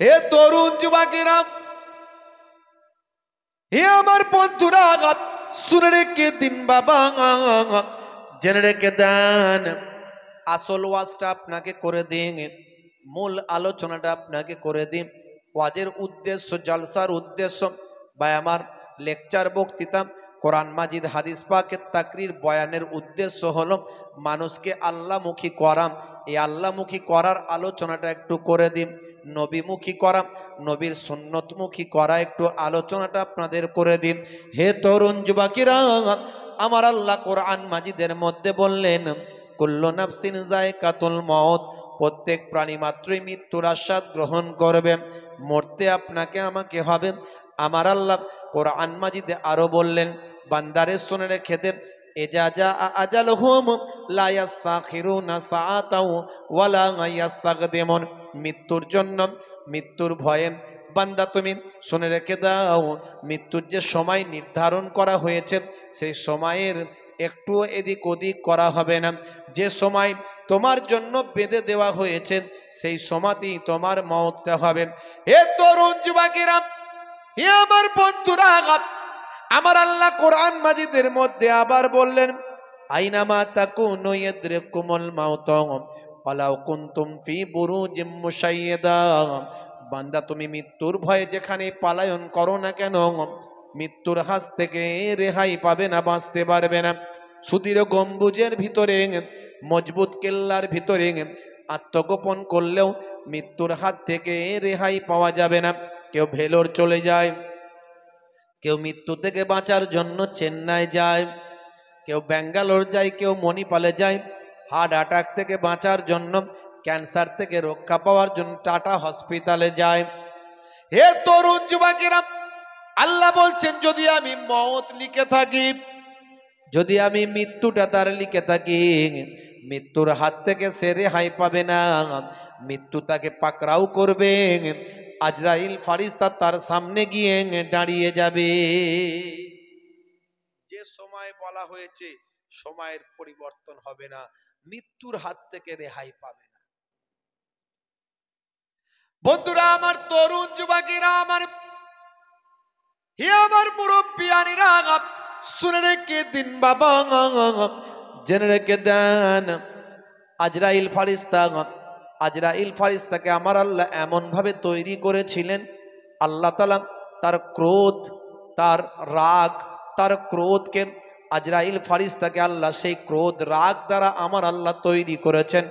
হে তরুণ যুবকেরা, হে আমার বন্ধুরা, শুনে রেখে দিন বাবা, জেনে রেখে দেন। আসল ওয়াজটা আপনাকে করে দিন, মূল আলোচনাটা আপনাকে করে দিন। ওয়াজের উদ্দেশ্য, জলসার উদ্দেশ্য বা আমার লেকচার বক্তৃতা কোরআন মাজিদ হাদিস পাকের তাকরির বয়ানের উদ্দেশ্য হলো মানুষকে আল্লাহমুখী করা। এই আল্লাহমুখী করার আলোচনাটা একটু করে দিন। নবীমুখী করা, নবীর সুন্নতমুখী করা একটু আলোচনাটা আপনাদের করে দিন। হে তরুণ যুবকেরা, আমার আল্লাহ কোরআন মাজিদের মধ্যে বললেন, কুল্লু নাফসিন যায়কাতুল মউত, প্রত্যেক প্রাণী মাত্রই মৃত্যুর আস্বাদ গ্রহণ করবে। মরতে আপনাকে আমাকে হবে। আমার আল্লাহ কোরআন মাজিদে আরো বললেন, বান্দারে শুনে রেখে দে, ইজা জাআ আজালুহুম লা ইস্তাখিরুনা সাআতাও ওয়া লা ইস্তাকদিমুন। মৃত্যুর জন্য, মৃত্যুর ভয়ে বান্দা তুমি শুনে রেখে দাও, মৃত্যুর যে সময় নির্ধারণ করা হয়েছে সেই সময়ের একটু এদিক ওদিক করা হবে না। যে সময় তোমার জন্য বেঁধে দেওয়া হয়েছে সেই সময়তেই তোমার মওতটা হবে। হে তরুণ যুবকেরা, হে আমার বন্ধুরা, আমার আল্লাহ কোরআন মাজিদের মধ্যে আবার বললেন, আইনামা তাকুনু ইয়াদরিকুমুল মাউত ওয়ালাউ কুনতুম ফি বুরুজিম মুশাইয়াদা। বান্দা তুমি মৃত্যুর ভয়ে যেখানে পালায়ন করো না কেন, মৃত্যুর হাত থেকে রেহাই পাবে না, বাঁচতে পারবে না। সুদৃঢ় গম্বুজের ভিতরে, মজবুত কেল্লার ভিতরে আত্মগোপন করলেও মৃত্যুর হাত থেকে রেহাই পাওয়া যাবে না। কেউ ভেলোর চলে যায়, কেউ মৃত্যু থেকে বাঁচার জন্য চেন্নাই যায়, কেউ ব্যাঙ্গালোর যায়, কেউ মণিপালে যায়। হার্ট অ্যাটাক থেকে বাঁচার জন্য, ক্যান্সার থেকে রক্ষা পাওয়ার জন্য টাটা হসপিটালে যায়। হে তরুণ যুবকেরা, আল্লাহ বলছেন, যদি আমি মওত লিখে থাকি, যদি আমি মৃত্যুটা তার লিখে থাকি, মৃত্যুর হাত থেকে সে রেহাই পাবে না। মৃত্যু তাকে পাকড়াও করবে, আজরাইল ফারিস্তা তার সামনে গিয়ে দাঁড়িয়ে যাবে। যে সময় বলা হয়েছে সময়ের পরিবর্তন হবে না, মৃত্যুর হাত থেকে রেহাই পাবে না। বন্ধুরা আমার, তরুণ যুবকেরা আমার, হে আমার মুরব্বিয়ানিরা, শুনে রেখে দিন বাবা, জেনে রেখে দেন। আজরাইল ফারিস্তা, আজরাইল ফারিস্তাকে আমার আল্লাহ এমন ভাবে তৈরি করেছিলেন, আল্লাহ তাআলা তার ক্রোধ, তার রাগ, তার ক্রোধকে, আজরাইল ফারিস্তাকে আল্লাহ সেই ক্রোধ রাগ দ্বারা আমার আল্লাহ তৈরি করেছেন।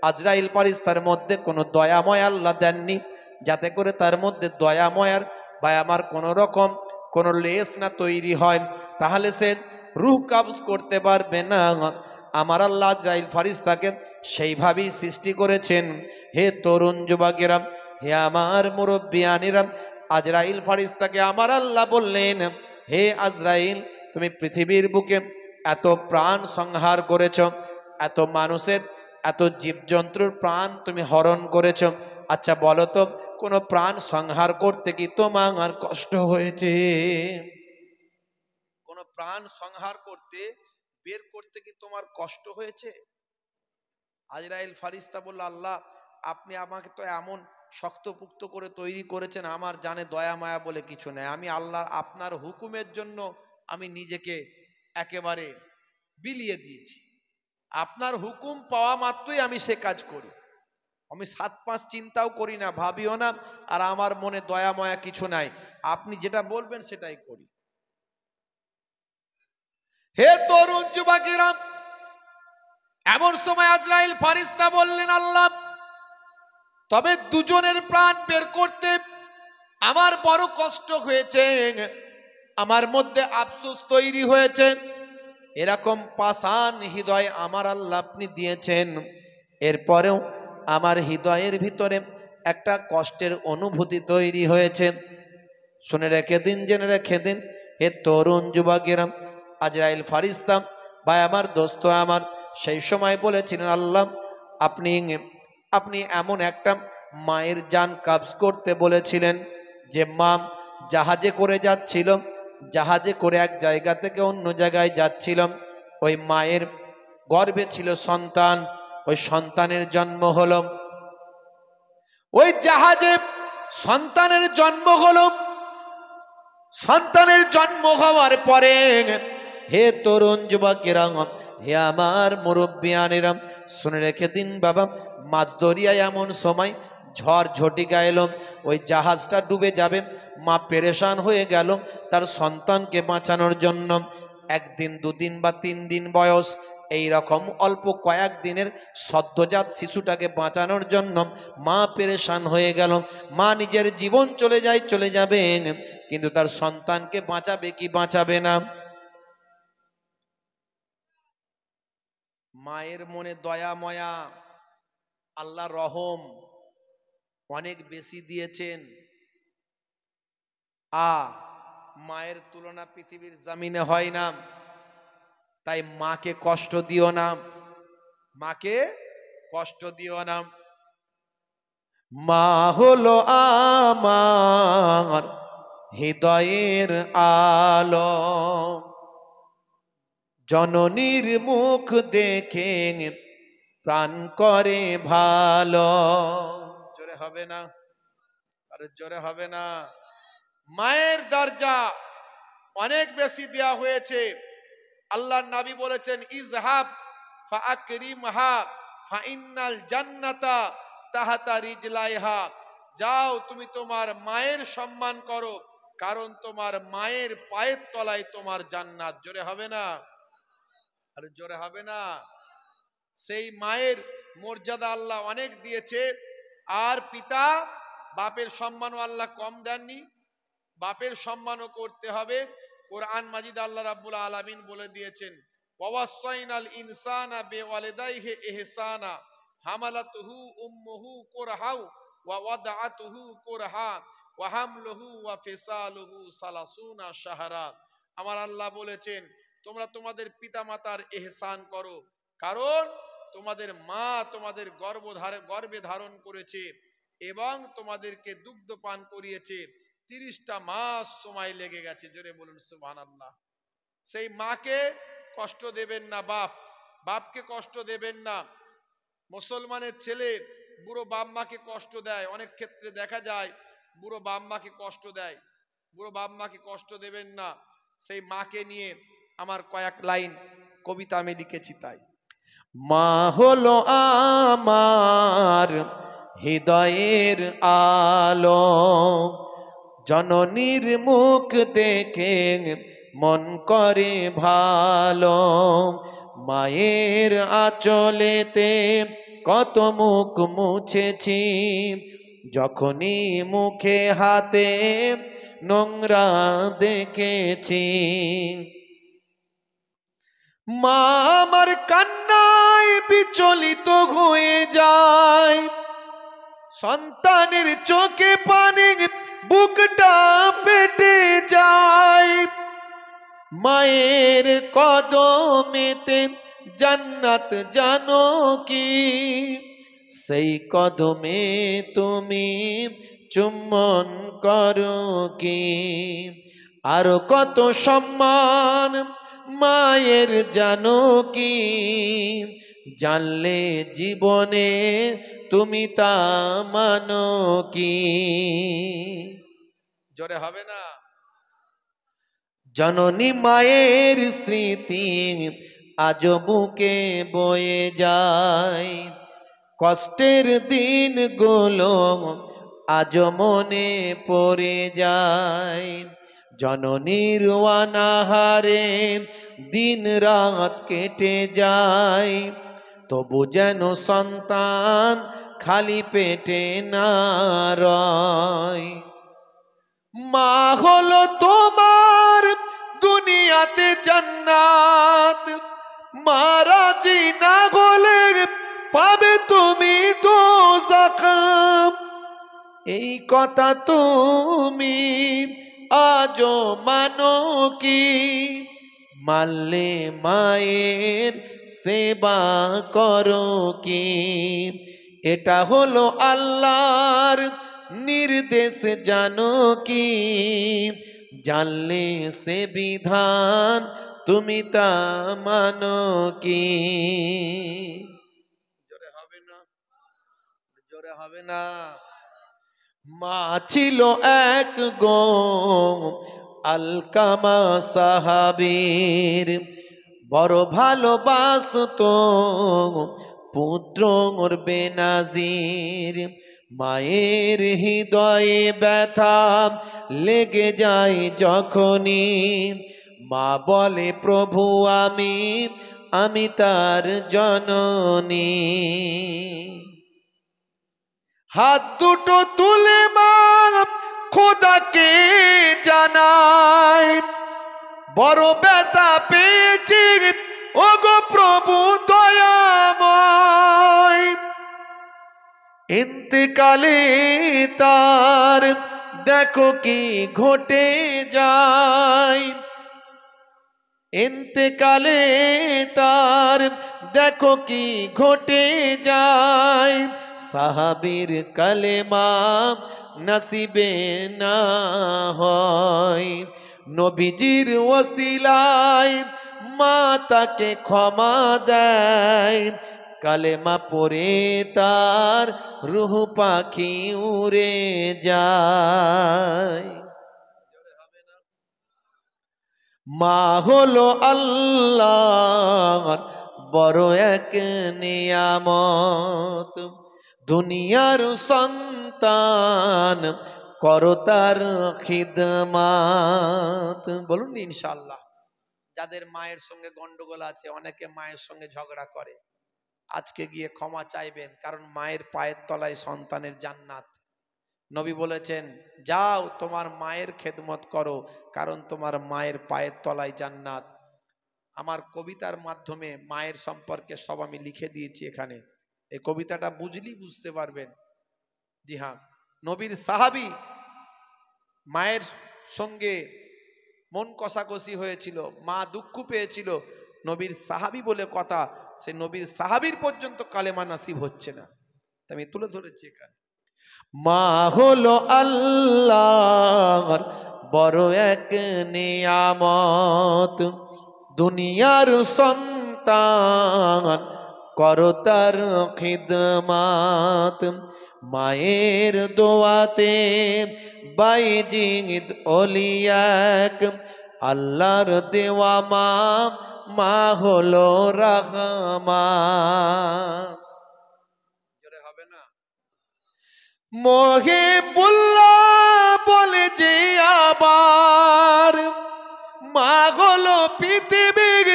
আজরাইল ফারিস্তার মধ্যে কোনো দয়াময় আল্লাহ দেননি, যাতে করে তার মধ্যে দয়াময়ার বা আমার কোনো রকম কোনো লেস না তৈরি হয়, তাহলে সে রূহ কবজ করতে পারবে না। আমার আল্লাহ আজরাইল ফারিস্তাকে সেইভাবেই সৃষ্টি করেছেন। হে তরুণ যুবকেরা, হে আমার মুরব্বিয়ানিরা, আজরাইল ফারিস্তাকে আমার আল্লাহ বললেন, হে আজরাইল, তুমি পৃথিবীর বুকে এত প্রাণ সংহার করেছ, এত মানুষের, এত জীবজন্তুর প্রাণ তুমি হরণ করেছ। আচ্ছা বলো তো, কোনো প্রাণ সংহার করতে কি তোমার কষ্ট হয়েছে? কোন প্রাণ সংহার করতে, বের করতে কি তোমার কষ্ট হয়েছে? আজরাইল ফারিস্তা বলল, আল্লাহ, আপনি আমাকে তো এমন শক্তপুক্ত করে তৈরি করেছেন, আমার জানে দয়া মায়া বলে কিছু নেই। আমি আল্লাহ আপনার হুকুমের জন্য আমি নিজেকে একেবারে বিলিয়ে দিয়েছি। আপনার হুকুম পাওয়া মাত্রই আমি সে কাজ করি। আমি 7-5 চিন্তাও করি না, ভাবিও না, আর আমার মনে দয়া মায়া কিছু নাই। আপনি যেটা বলবেন সেটাই করি। হে তরুণ যুবকেরা, এমন সময় আজরাইল ফারিস্তা বললেন, আল্লাহ, তবে দুজনের প্রাণ বের করতে আমার বড় কষ্ট হয়েছে, আমার মধ্যে আফসোস তৈরি হয়েছে। এরকম পাষাণ হৃদয় আমার আল্লাহ আপনি দিয়েছেন, এরপরেও আমার হৃদয়ের ভিতরে একটা কষ্টের অনুভূতি তৈরি হয়েছে। শুনে রেখে দিন, জেনে রেখে দিন, হে তরুণ যুবকেরা, আজরাইল ফারিস্তা ভাই আমার, দোস্ত আমার, সেই সময় বলেছিলেন, আল্লাহ, আপনি এমন একটা মায়ের জান কবজ করতে বলেছিলেন, যে মা জাহাজে করে যাচ্ছিল, জাহাজে করে এক জায়গা থেকে অন্য জায়গায় যাচ্ছিল, ওই মায়ের গর্ভে ছিল সন্তান, ওই সন্তানের জন্ম হলো, ওই জাহাজে সন্তানের জন্ম হলো, সন্তানের জন্ম হওয়ার পরে হে তরুণ যুবকেরা, হে আমার মুরব্বিয়ানেরা, শুনে রেখে দিন বাবা, মাছ দরিয়ায় এমন সময় ঝড় ঝটিকা এলো, ওই জাহাজটা ডুবে যাবে। মা পেরেশান হয়ে গেল তার সন্তানকে বাঁচানোর জন্য। একদিন, দুদিন বা 3 দিন বয়স, এই রকম অল্প কয়েক দিনের সদ্যজাত শিশুটাকে বাঁচানোর জন্য মা পেরেশান হয়ে গেল। মা নিজের জীবন চলে যাবে, কিন্তু তার সন্তানকে বাঁচাবে কি বাঁচাবে না? মায়ের মনে দয়া ময়া, আল্লাহ রহম অনেক বেশি দিয়েছেন। মায়ের তুলনা পৃথিবীর জমিনে হয় না। তাই মাকে কষ্ট দিও না, মাকে কষ্ট দিও না। মা হলো আমার হৃদয়ের আলো, জননীর মুখ দেখে প্রাণ করে ভালো। জোরে হবে না? আরে জোরে হবে না? মায়ের দরজা অনেক বেশি দেয়া হয়েছে। আল্লাহর নবী বলেছেন, ইজহাব ফাআকরিমহা ফাইন্নাল জান্নাতা তাহাতা রিজলাইহা। যাও, তুমি তোমার মায়ের সম্মান করো, কারণ তোমার মায়ের পায়ের তলায় তোমার জান্নাত। জোরে হবে না? আরে জোরে হবে না? সেই মায়ের মর্যাদা আল্লাহ অনেক দিয়েছে। আর পিতা, বাপের সম্মানও আল্লাহ কম দেননি, বাপের সম্মানও করতে হবে। কোরআন মাজিদ আল্লাহ রাব্বুল আলামিন বলে দিয়েছেন, ওয়াসাইনাল ইনসানা বিওয়ালিদাইহি ইহসানা হামালাতুহু উম্মুহু কুরহাউ ওয়া ওয়াদাআতুহু কুরহা ওয়া হামলুহু ওয়া ফিসালুহু সালাসুনা শাহরা। আমার আল্লাহ বলেছেন, তোমরা তোমাদের পিতামাতার ইহসান করো, কারণ তোমাদের মা তোমাদের গর্ভে ধারণ করেছে এবং তোমাদেরকে দুগ্ধ পান করিয়েছে। 30টা মাস সময় লেগে গেছে। জোরে বলুন সুবহানাল্লাহ। সেই মাকে কষ্ট দেবেন না, বাপকে কষ্ট দেবেন না। মুসলমানের ছেলে বুড়ো বাপ মাকে কষ্ট দেয়, অনেক ক্ষেত্রে দেখা যায় বুড়ো বাপ মাকে কষ্ট দেয়। বুড়ো বাপ মাকে কষ্ট দেবেন না। সেই মাকে নিয়ে আমার কয়েক লাইন কবিতা আমি লিখেছি। তাই মা হলো আমার হৃদয়ের আলো, জননীর মুখ দেখে মন করে ভালো। মায়ের আঁচলেতে কত মুখ মুছেছি, যখনই মুখে হাতে নোংরা দেখেছি। মা আমার কান্নায় বিচলিত হয়ে যায়, সন্তানের চোখে পানি বুকটা ফেটে যায়। মায়ের কদমেতে জান্নাত জানো কি, সেই কদমে তুমি চুম্বন করো কি। আরো কত সম্মান মায়ের জানো কি, জানলে জীবনে তুমি তা মানো কি। জোরে হবে না? জননী মায়ের স্মৃতি আজও বুকে বয়ে যায়, কষ্টের দিনগুলো আজও মনে পড়ে যায়। জননীর অনাহারে দিন রাত কেটে যায়, তবু যেন সন্তান খালি পেটে না রয়। মা হলো তোমার দুনিয়াতে জান্নাত, মা রাজি না হলে পাবে তুমি দোজখ। এই কথা তুমি আজও মানো কি, মানলে মায়ের সেবা করো কি। এটা হলো আল্লাহর নির্দেশ জানো কি, জানলে সে বিধান তুমি তা মানো কি। জোরে হবে না? জোরে হবে না? মা ছিল এক গো আলকামা সাহাবীর, বড় ভালোবাসতো পুত্র ওর বেনাজির। মায়ের হৃদয়ে ব্যথা লেগে যায় যখনই, মা বলে প্রভু আমি, আমি তার জননী। হাত দুটো তুলে মা খোদাকে জানায়, বড় ব্যথা পেয়েছি ওগো প্রভু দয়াময়। ইন্তেকালে তার দেখো কি ঘটে যায়, ইন্তেকালে তার দেখো কি ঘটে যায়। সাহাবীর কালেমা নসিবে না হয়, নবীজির ওসিলায় মা তাকে ক্ষমা দেয়। কালেমা পড়ে তার রূহ পাখি উড়ে যায়। মা হলো আল্লাহর বড় এক নিয়ামত, দুনিয়ার সন্তান করো তার খিদমাত। বলুন ইনশাআল্লাহ। যাদের মায়ের সঙ্গে গন্ডগোল আছে, অনেকে মায়ের সঙ্গে ঝগড়া করে, আজকে গিয়ে ক্ষমা চাইবেন, কারণ মায়ের পায়ের তলায় সন্তানের জান্নাত। নবী বলেছেন যাও তোমার মায়ের খেদমত করো, কারণ তোমার মায়ের পায়ের তলায় জান্নাত। আমার কবিতার মাধ্যমে মায়ের সম্পর্কে সব আমি লিখে দিয়েছি এখানে, এই কবিতাটা বুঝলেই বুঝতে পারবেন। জি হ্যাঁ, নবীর সাহাবী মায়ের সঙ্গে মন কষাকষি হয়েছিল, মা দুঃখ পেয়েছিল, নবীর সাহাবী বলে কথা, সে নবীর সাহাবীর পর্যন্ত কালেমা নাসিব হচ্ছে না। আমি তুলে ধরেছি এখানে। মা হলো আল্লাহর বড় এক নিয়ামত, দুনিয়ার সন্তান করো তার খিদমাত। মায়ের দোয়াতে বাইজিদ ওলিয়াক, আল্লাহর দেওয়া মা, মা হলো রাহমান। হবে না? মহিবুল্লাহ বলে যে আবার, মা হলো পৃথিবীর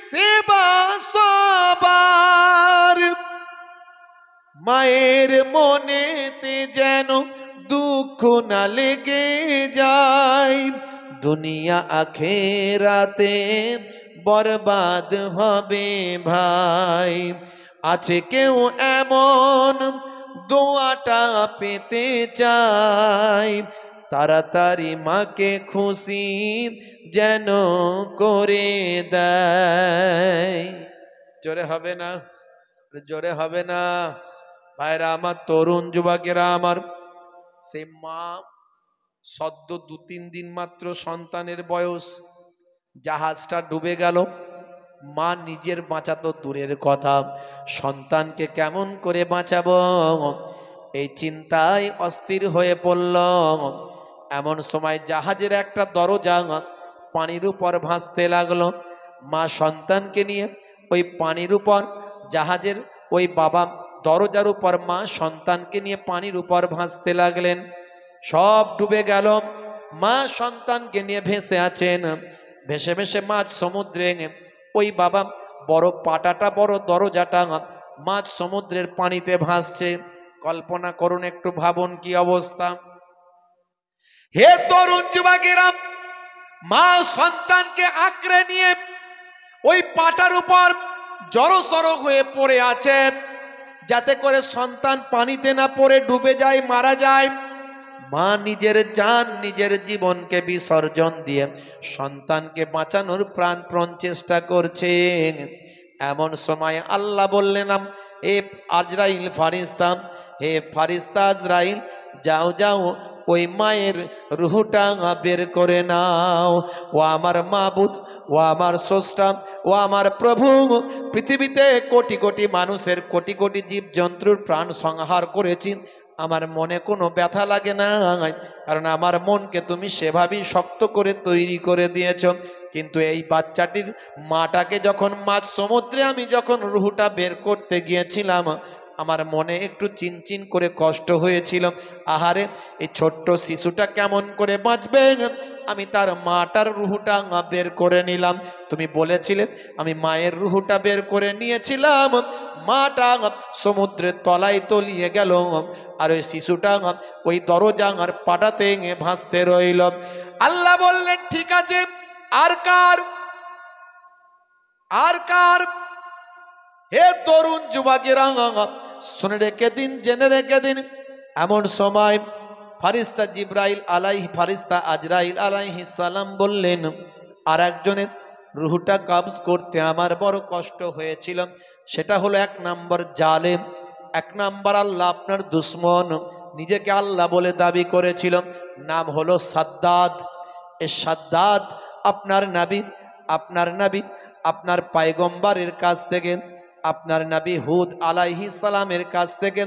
সেবা সবার। মায়ের মনেতে যেন দুঃখ না লেগে যায়, দুনিয়া আখেরাতে বরবাদ হবে ভাই। আছে কেউ এমন দোয়াটা পেতে চাই, তাড়াতাড়ি মাকে খুশি যেন করে দেয়। জোরে হবে না? জোরে হবে না? ভাইরা আমার, তরুণ যুবকেরা আমার, সেই মা সদ্য 2-3 দিন মাত্র সন্তানের বয়স, জাহাজটা ডুবে গেল, মা নিজের বাঁচা তো দূরের কথা, সন্তানকে কেমন করে বাঁচাবো এই চিন্তায় অস্থির হয়ে পড়ল। এমন সময় জাহাজের একটা দরজা পানির উপর ভাসতে লাগলো। মা সন্তানকে নিয়ে ওই পানির উপর, জাহাজের ওই বাবা দরজার উপর, মা সন্তানকে নিয়ে পানির উপর ভাসতে লাগলেন। সব ডুবে গেল, মা সন্তানকে নিয়ে ভেসে আছেন। ভেসে ভেসে মাঝ সমুদ্রে ওই বাবা বড় পাটাটা, বড় দরজাটা মাঝ সমুদ্রের পানিতে ভাসছে। কল্পনা করুন, একটু ভাবুন কি অবস্থা। হে তরুণ যুবকেরা, মা সন্তানকে আঁকড়ে নিয়ে ওই পাটার উপর জড়সড় হয়ে পড়ে আছে, যাতে করে সন্তান পানিতে না পড়ে ডুবে যায়, মারা যায়। মা নিজের জান, নিজের জীবনকে বিসর্জন দিয়ে সন্তানকে বাঁচানোর প্রাণপণ চেষ্টা করছেন। এমন সময় আল্লাহ বললেন, এ আজরাইল ফারিস্তা, হে ফারিস্তা আজরাইল, যাও যাও ওই মায়ের রুহটা বের করে নাও। ও আমার মাবুদ, ও আমার স্রষ্টা, ও আমার প্রভু, পৃথিবীতে কোটি কোটি মানুষের, কোটি কোটি জীবজন্তুর প্রাণ সংহার করেছি, আমার মনে কোনো ব্যথা লাগে না, কারণ আমার মনকে তুমি সেভাবেই শক্ত করে তৈরি করে দিয়েছ। কিন্তু এই বাচ্চাটির মাটাকে যখন মাঝ সমুদ্রে আমি যখন রুহুটা বের করতে গিয়েছিলাম, আমার মনে একটু চিনচিন করে কষ্ট হয়েছিল। আহারে, এই ছোট্ট শিশুটা কেমন করে বাঁচবে, আমি তার মাটার রুহুটা বের করে নিলাম। তুমি বলেছিলে, আমি মায়ের রুহুটা বের করে নিয়েছিলাম, মাটা সমুদ্রের তলায় তলিয়ে গেল, আর ওই শিশুটা ওই দরজা আর পাটাতে ভাসতে রইল। আল্লাহ বললেন, ঠিক আছে, আর কার আর কার? হে তরুণ যুবকেরা, শুনে রেখে দিন, জেনে রেখে দিন, এমন সময় ফারিস্তা জিব্রাইল আলাইহি, ফারিস্তা আজরাইল আলাইহিস সালাম বললেন, আর একজনের রুহটা কবজ করতে আমার বড় কষ্ট হয়েছিল। সেটা হলো 1 নম্বর জালেম, 1 নম্বর আল্লাহ আপনার দুশ্মন, নিজেকে আল্লাহ বলে দাবি করেছিল, নাম হলো সাদ্দাদ। এ সাদ্দাদ আপনার নবী আপনার পায়গম্বরের কাছ থেকে, আপনার নবী হুদ আলাইহিস সালামের কাছ থেকে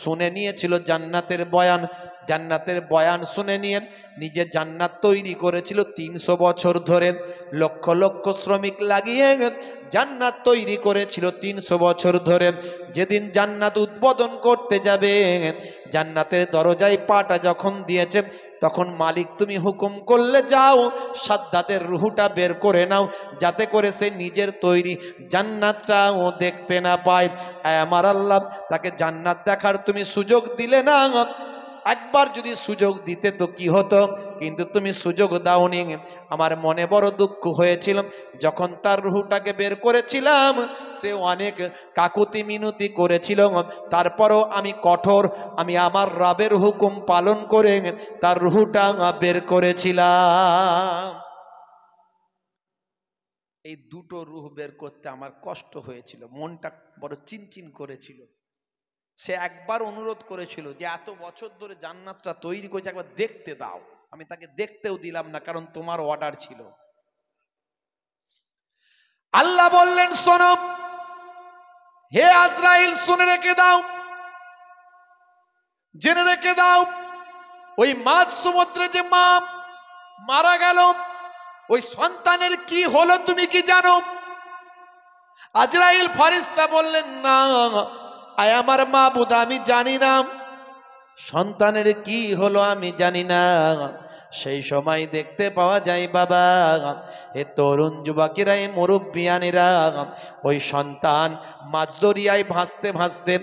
শুনে নিয়েছিল জান্নাতের বয়ান। জান্নাতের বয়ান শুনে নিয়ে নিজে জান্নাত তৈরি করেছিল 300 বছর ধরে, লক্ষ লক্ষ শ্রমিক লাগিয়ে জান্নাত তৈরি করেছিল 300 বছর ধরে। যেদিন জান্নাত উদ্বোধন করতে যাবে, জান্নাতের দরজায় পাটা যখন দিয়েছে, তখন মালিক তুমি হুকুম করলে, যাও সাদ্দাতের রুহুটা বের করে নাও, যাতে করে সে নিজের তৈরি জান্নাতটাও দেখতে না পায়। আমার আল্লাহ তাকে জান্নাত দেখার তুমি সুযোগ দিলে না। একবার যদি সুযোগ দিতে তো কি হতো, কিন্তু তুমি সুযোগ দাওনি। আমার মনে বড় দুঃখ হয়েছিল যখন তার রুহুটাকে বের করেছিলাম। সে অনেক কাকুতি মিনতি করেছিল, তারপরও আমি কঠোর, আমি আমার রবের হুকুম পালন করে তার রুহুটা বের করেছিলাম। এই দুটো রুহ বের করতে আমার কষ্ট হয়েছিল, মনটা বড় চিনচিন করেছিল। সে একবার অনুরোধ করেছিল যে এত বছর ধরে জান্নাতটা তৈরি করেছে, একবার দেখতে দাও। আমি তাকে দেখতেও দিলাম না, কারণ তোমার অর্ডার ছিল। আল্লাহ বললেন, শোনো হে আজরাইল, শুনে রেখে দাও, জেনে রেখে দাও, ওই মাঝ সমুদ্রে যে মা মারা গেল, ওই সন্তানের কি হলো তুমি কি জানো? আজরাইল ফারিস্তা বললেন, না আয় আমার মাবুদ, আমি জানি না, সন্তানের কি হলো আমি জানি না। সেই সময় দেখতে পাওয়া যায়, বাবা, হে তরুণ যুবকেরা, এ মুরব্বিয়ানেরা, ওই সন্তান মাঝ দরিয়ায় ভাসতে ভাসতে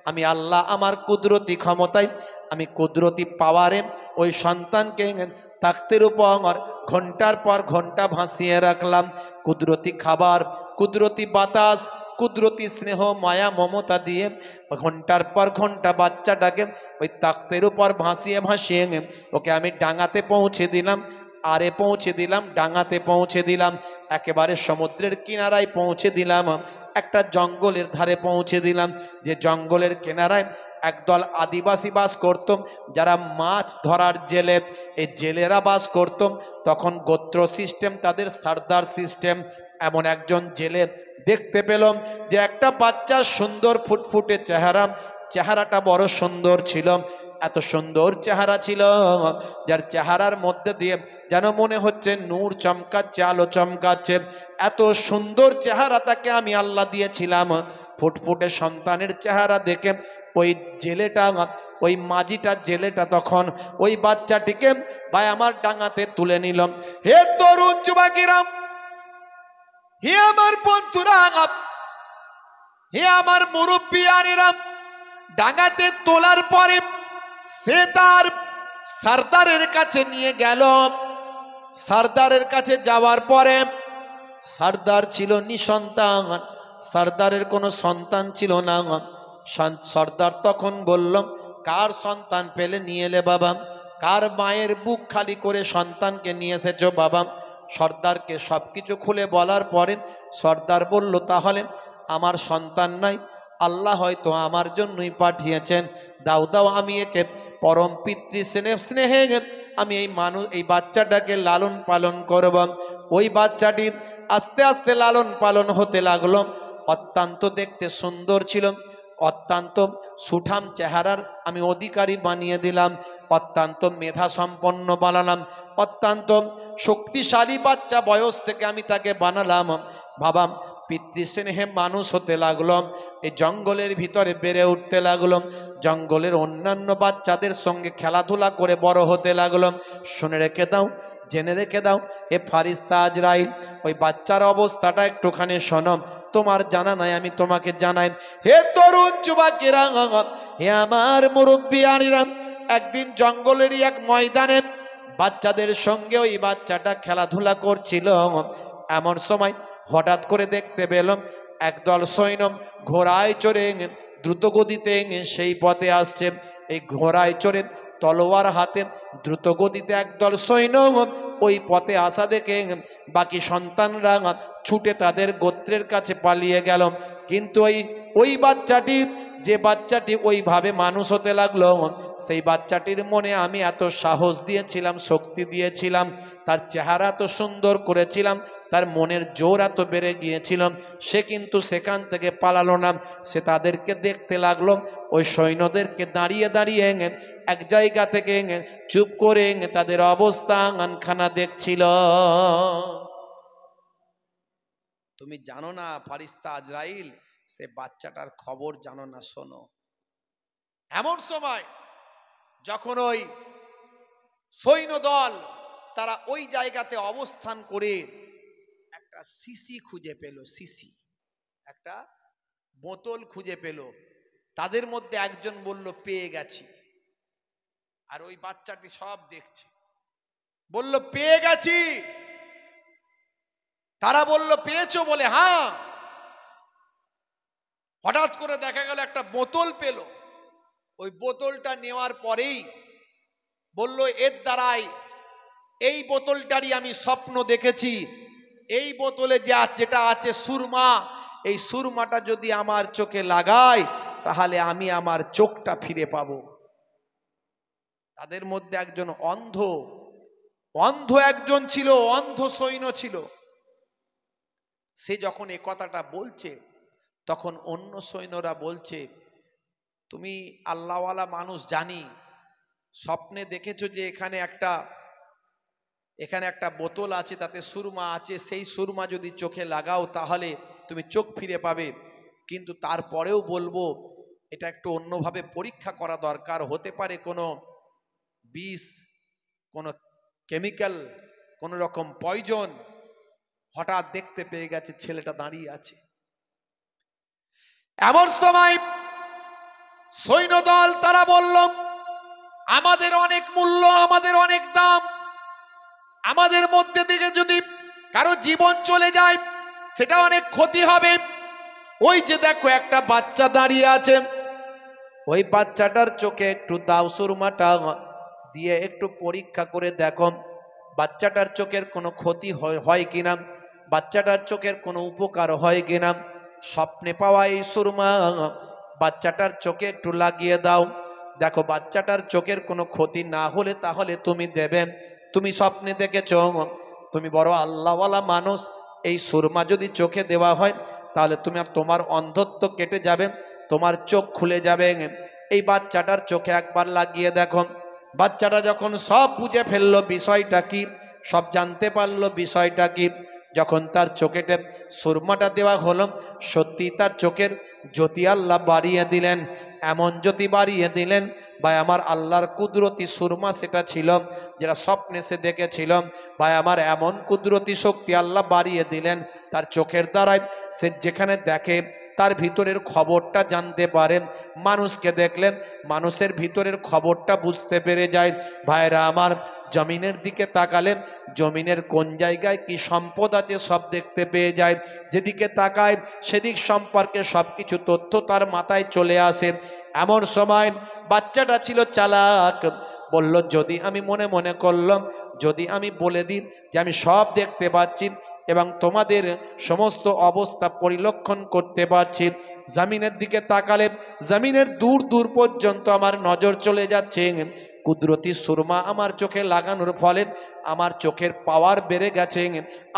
আমি আল্লাহ আমার কুদরতি ক্ষমতায়, আমি কুদরতি পাওয়ারে ওই সন্তানকে তাখ্তের উপর ঘন্টার পর ঘন্টা ভাসিয়ে রাখলাম। কুদরতি খাবার, কুদরতি বাতাস, কুদরতি স্নেহ মায়া মমতা দিয়ে ঘন্টার পর ঘন্টা বাচ্চাটাকে ওই তাখ্তের উপর ভাসিয়ে ভাসিয়ে ওকে আমি ডাঙাতে পৌঁছে দিলাম, আরে পৌঁছে দিলাম, ডাঙাতে পৌঁছে দিলাম, একেবারে সমুদ্রের কিনারায় পৌঁছে দিলাম, একটা জঙ্গলের ধারে পৌঁছে দিলাম, যে জঙ্গলের কিনারায় একদল আদিবাসী বাস করত, যারা মাছ ধরার জেলে। এই জেলেরা বাস করত। তখন গোত্র সিস্টেম, তাদের সর্দার সিস্টেম। এমন একজন জেলে দেখতে পেলাম যে একটা বাচ্চা সুন্দর ফুটফুটে চেহারা, চেহারাটা বড় সুন্দর ছিল, এত সুন্দর চেহারা ছিল, যার চেহারার মধ্যে দিয়ে যেন মনে হচ্ছে নূর চমকাচ্ছে, আলো চমকাচ্ছে। এত সুন্দর চেহারা তাকে আমি আল্লাহ দিয়েছিলাম। ফুটফুটে সন্তানের চেহারা দেখে ওই জেলেটা, ওই মাঝিটা জেলেটা তখন ওই বাচ্চাটিকে ভাই আমার ডাঙাতে তুলে নিলাম। হে তরুণ যুবকেরা, হে আমার বন্ধুরা, হে আমার মুরব্বিয়ানেরা, ডাঙাতে তোলার পরে সে তার সর্দারের কাছে নিয়ে গেল। সর্দারের কাছে যাওয়ার পরে সর্দার ছিল নিঃসন্তান, সর্দারের কোনো সন্তান ছিল না। সর্দার তখন বলল, কার সন্তান পেলে নিয়ে এলে বাবা? কার মায়ের বুক খালি করে সন্তানকে নিয়ে এসেছো বাবা? সর্দারকে সব কিছু খুলে বলার পরে সর্দার বলল, তাহলে আমার সন্তান নাই, আল্লাহ হয়তো আমার জন্যই পাঠিয়েছেন। দাও দাও, আমি একে পরম পিতৃ স্নেহে আমি এই বাচ্চাটাকে লালন পালন করব। ওই বাচ্চাটি আস্তে আস্তে লালন পালন হতে লাগলো। অত্যন্ত দেখতে সুন্দর ছিল, অত্যন্ত সুঠাম চেহারার আমি অধিকারী বানিয়ে দিলাম, অত্যন্ত মেধা সম্পন্ন বানালাম, অত্যন্ত শক্তিশালী বাচ্চা বয়স থেকে আমি তাকে বানালাম। বাবা পিতৃস্নেহে মানুষ হতে লাগলো, এই জঙ্গলের ভিতরে বেড়ে উঠতে লাগলো, জঙ্গলের অন্যান্য বাচ্চাদের সঙ্গে খেলাধুলা করে বড় হতে লাগলো। শুনে রেখে দাও, জেনে রেখে দাও, এ ফারিস্তা আজরাইল, ওই বাচ্চার অবস্থাটা একটুখানি শোনো, তোমার জানা নাই আমি তোমাকে জানাই। হে তরুণ যুবকেরা, হে আমার মুরব্বিয়ানিরা, একদিন জঙ্গলেরই এক ময়দানে বাচ্চাদের সঙ্গে ওই বাচ্চাটা খেলাধুলা করছিল। এমন সময় হঠাৎ করে দেখতে পেলাম একদল সৈন্য ঘোড়ায় চড়ে দ্রুত গতিতে সেই পথে আসছে। এই ঘোড়ায় চড়ে তলোয়ার হাতে দ্রুত গতিতে একদল সৈন্য ওই পথে আসা দেখে বাকি সন্তানরা ছুটে তাদের গোত্রের কাছে পালিয়ে গেল। কিন্তু ওই বাচ্চাটি, যে বাচ্চাটি ওইভাবে মানুষ হতে লাগলো, সেই বাচ্চাটির মনে আমি এত সাহস দিয়েছিলাম, শক্তি দিয়েছিলাম, তার চেহারা এত সুন্দর করেছিলাম, তার মনের জোর এত বেড়ে গিয়েছিল, সে কিন্তু সেখান থেকে পালালো না। সে তাদেরকে দেখতে লাগলো, ওই সৈন্যদেরকে দাঁড়িয়ে দাঁড়িয়ে এক জায়গা থেকে চুপ করে তাদের অবস্থানখানা দেখছিল। তুমি জানো না ফারিস্তা আজরাইল, সে বাচ্চাটার খবর জানো না, শোনো। এমন সময় যখন ওই সৈন্য দল তারা ওই জায়গাতে অবস্থান করে একটা শিশি খুঁজে পেল, শিশি, একটা বোতল খুঁজে পেল। তাদের মধ্যে একজন বলল পেয়ে গেছি, আর ওই বাচ্চাটি সব দেখছে, বলল পেয়ে গেছি। তারা বলল পেয়েছো বলে হ্যাঁ। হঠাৎ করে দেখা গেল একটা বোতল পেল। ওই বোতলটা নেওয়ার পরেই বলল এর দ্বারাই, এই বোতলটারই আমি স্বপ্ন দেখেছি, এই বোতলে যেটা আছে সুরমা, এই সুরমাটা যদি আমার চোখে লাগাই তাহলে আমি আমার চোখটা ফিরে পাবো। তাদের মধ্যে একজন অন্ধ একজন ছিল, অন্ধ সৈন্য ছিল। সে যখন এই কথাটা বলছে তখন অন্য সৈন্যরা বলছে তুমি আল্লাহওয়ালা মানুষ, জানি, স্বপ্নে দেখেছো যে এখানে একটা বোতল আছে, তাতে সুরমা আছে, সেই সুরমা যদি চোখে লাগাও তাহলে তুমি চোখ ফিরে পাবে। কিন্তু তারপরেও বলবো এটা একটু অন্যভাবে পরীক্ষা করা দরকার, হতে পারে কোনো বিষ, কোনো কেমিক্যাল, কোনো রকম পয়জন। হঠাৎ দেখতে পেয়ে গেছে ছেলেটা দাঁড়িয়ে আছে। এমন সময় সৈন্যদল তারা বলল আমাদের অনেক মূল্য, আমাদের অনেক দাম, আমাদের মধ্যে থেকে যদি কারো জীবন চলে যায় সেটা অনেক ক্ষতি হবে। ওই যে দেখো একটা বাচ্চা দাঁড়িয়ে আছে, ওই বাচ্চাটার চোখে একটু দাও, সুরমাটা দিয়ে একটু পরীক্ষা করে দেখো বাচ্চাটার চোখের কোনো ক্ষতি হয় কিনা, বাচ্চাটার চোখের কোনো উপকার হয় কিনা। স্বপ্নে পাওয়া এই সুরমা বাচ্চাটার চোখে একটু লাগিয়ে দাও, দেখো বাচ্চাটার চোখের কোনো ক্ষতি না হলে তাহলে তুমি দেবে। তুমি স্বপ্নে দেখেছ, তুমি বড় আল্লাহওয়ালা মানুষ, এই সুরমা যদি চোখে দেওয়া হয় তাহলে তোমার অন্ধত্ব কেটে যাবে, তোমার চোখ খুলে যাবে। এই বাচ্চাটার চোখে একবার লাগিয়ে দেখো। বাচ্চাটা যখন সব বুঝে ফেললো বিষয়টা কি, সব জানতে পারলো বিষয়টা কি, যখন তার চোখেতে সুরমাটা দেওয়া হলো, সত্যি তার চোখের জ্যোতি আল্লাহ বাড়িয়ে দিলেন। এমন জ্যোতি বাড়িয়ে দিলেন ভাই আমার, আল্লাহর কুদরতি সুরমা সেটা ছিল যেটা স্বপ্নে সে দেখেছিল। ভাই আমার এমন কুদরতি শক্তি আল্লাহ বাড়িয়ে দিলেন তার চোখের দ্বারাই, সে যেখানে দেখে তার ভিতরের খবরটা জানতে পারে। মানুষকে দেখলেন মানুষের ভিতরের খবরটা বুঝতে পেরে যায়। ভাইরা আমার, জমিনের দিকে তাকালেন, জমিনের কোন জায়গায় কি সম্পদ আছে সব দেখতে পেয়ে যায়। যেদিকে তাকায় সেদিক সম্পর্কে সবকিছু তথ্য তার মাথায় চলে আসে। এমন সময় বাচ্চাটা ছিল চালাক, বলল যদি আমি মনে মনে করলাম, যদি আমি বলে দিই যে আমি সব দেখতে পাচ্ছি এবং তোমাদের সমস্ত অবস্থা পরিলক্ষণ করতে পারছি, জমিনের দিকে তাকালে জমিনের দূর দূর পর্যন্ত আমার নজর চলে যাচ্ছে, কুদরতি সুরমা আমার চোখে লাগানোর ফলে আমার চোখের পাওয়ার বেড়ে গেছে,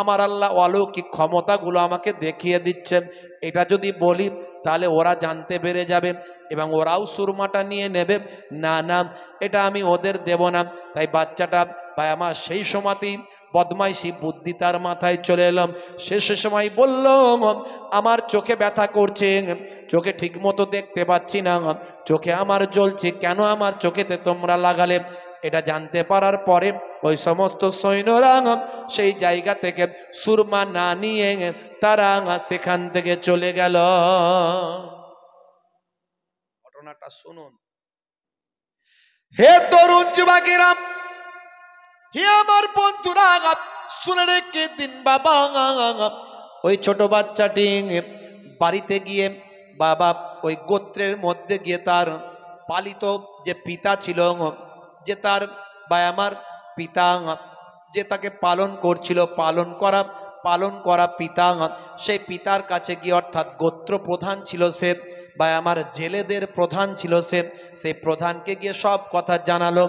আমার আল্লাহ অলৌকিক ক্ষমতাগুলো আমাকে দেখিয়ে দিচ্ছেন। এটা যদি বলি তাহলে ওরা জানতে পেরে যাবে এবং ওরাও সুরমাটা নিয়ে নেবে। না না, এটা আমি ওদের দেব না। তাই বাচ্চাটা ভাই আমার সেই সময়তেই বদমাইশি বুদ্ধি তার মাথায় চলে এলাম। সে সময় বলল, আমার চোখে ব্যথা করছে, চোখে ঠিক মতো দেখতে পাচ্ছি না, চোখে আমার জ্বলছে, কেন আমার চোখেতে তোমরা লাগালে? এটা জানতে পারার পরে ওই সমস্ত সৈন্যরা সেই জায়গা থেকে সুরমা না নিয়ে তারা সেখান থেকে চলে গেল। ঘটনাটা শুনুন। হে তরুণ যুবকেরা, হে আমার বন্ধুরা, শুনে রেখে দিন বাবা, ওই ছোট বাচ্চাটি বাড়িতে গিয়ে বাবা ওই গোত্রের মধ্যে গিয়ে তার পালিত যে পিতা ছিল, যে তার বা আমার পিতা যে তাকে পালন করছিল, পালন করা পিতা, সেই পিতার কাছে গিয়ে, অর্থাৎ গোত্র প্রধান ছিল সে বা আমার জেলেদের প্রধান ছিল সে, সেই প্রধানকে গিয়ে সব কথা জানালো।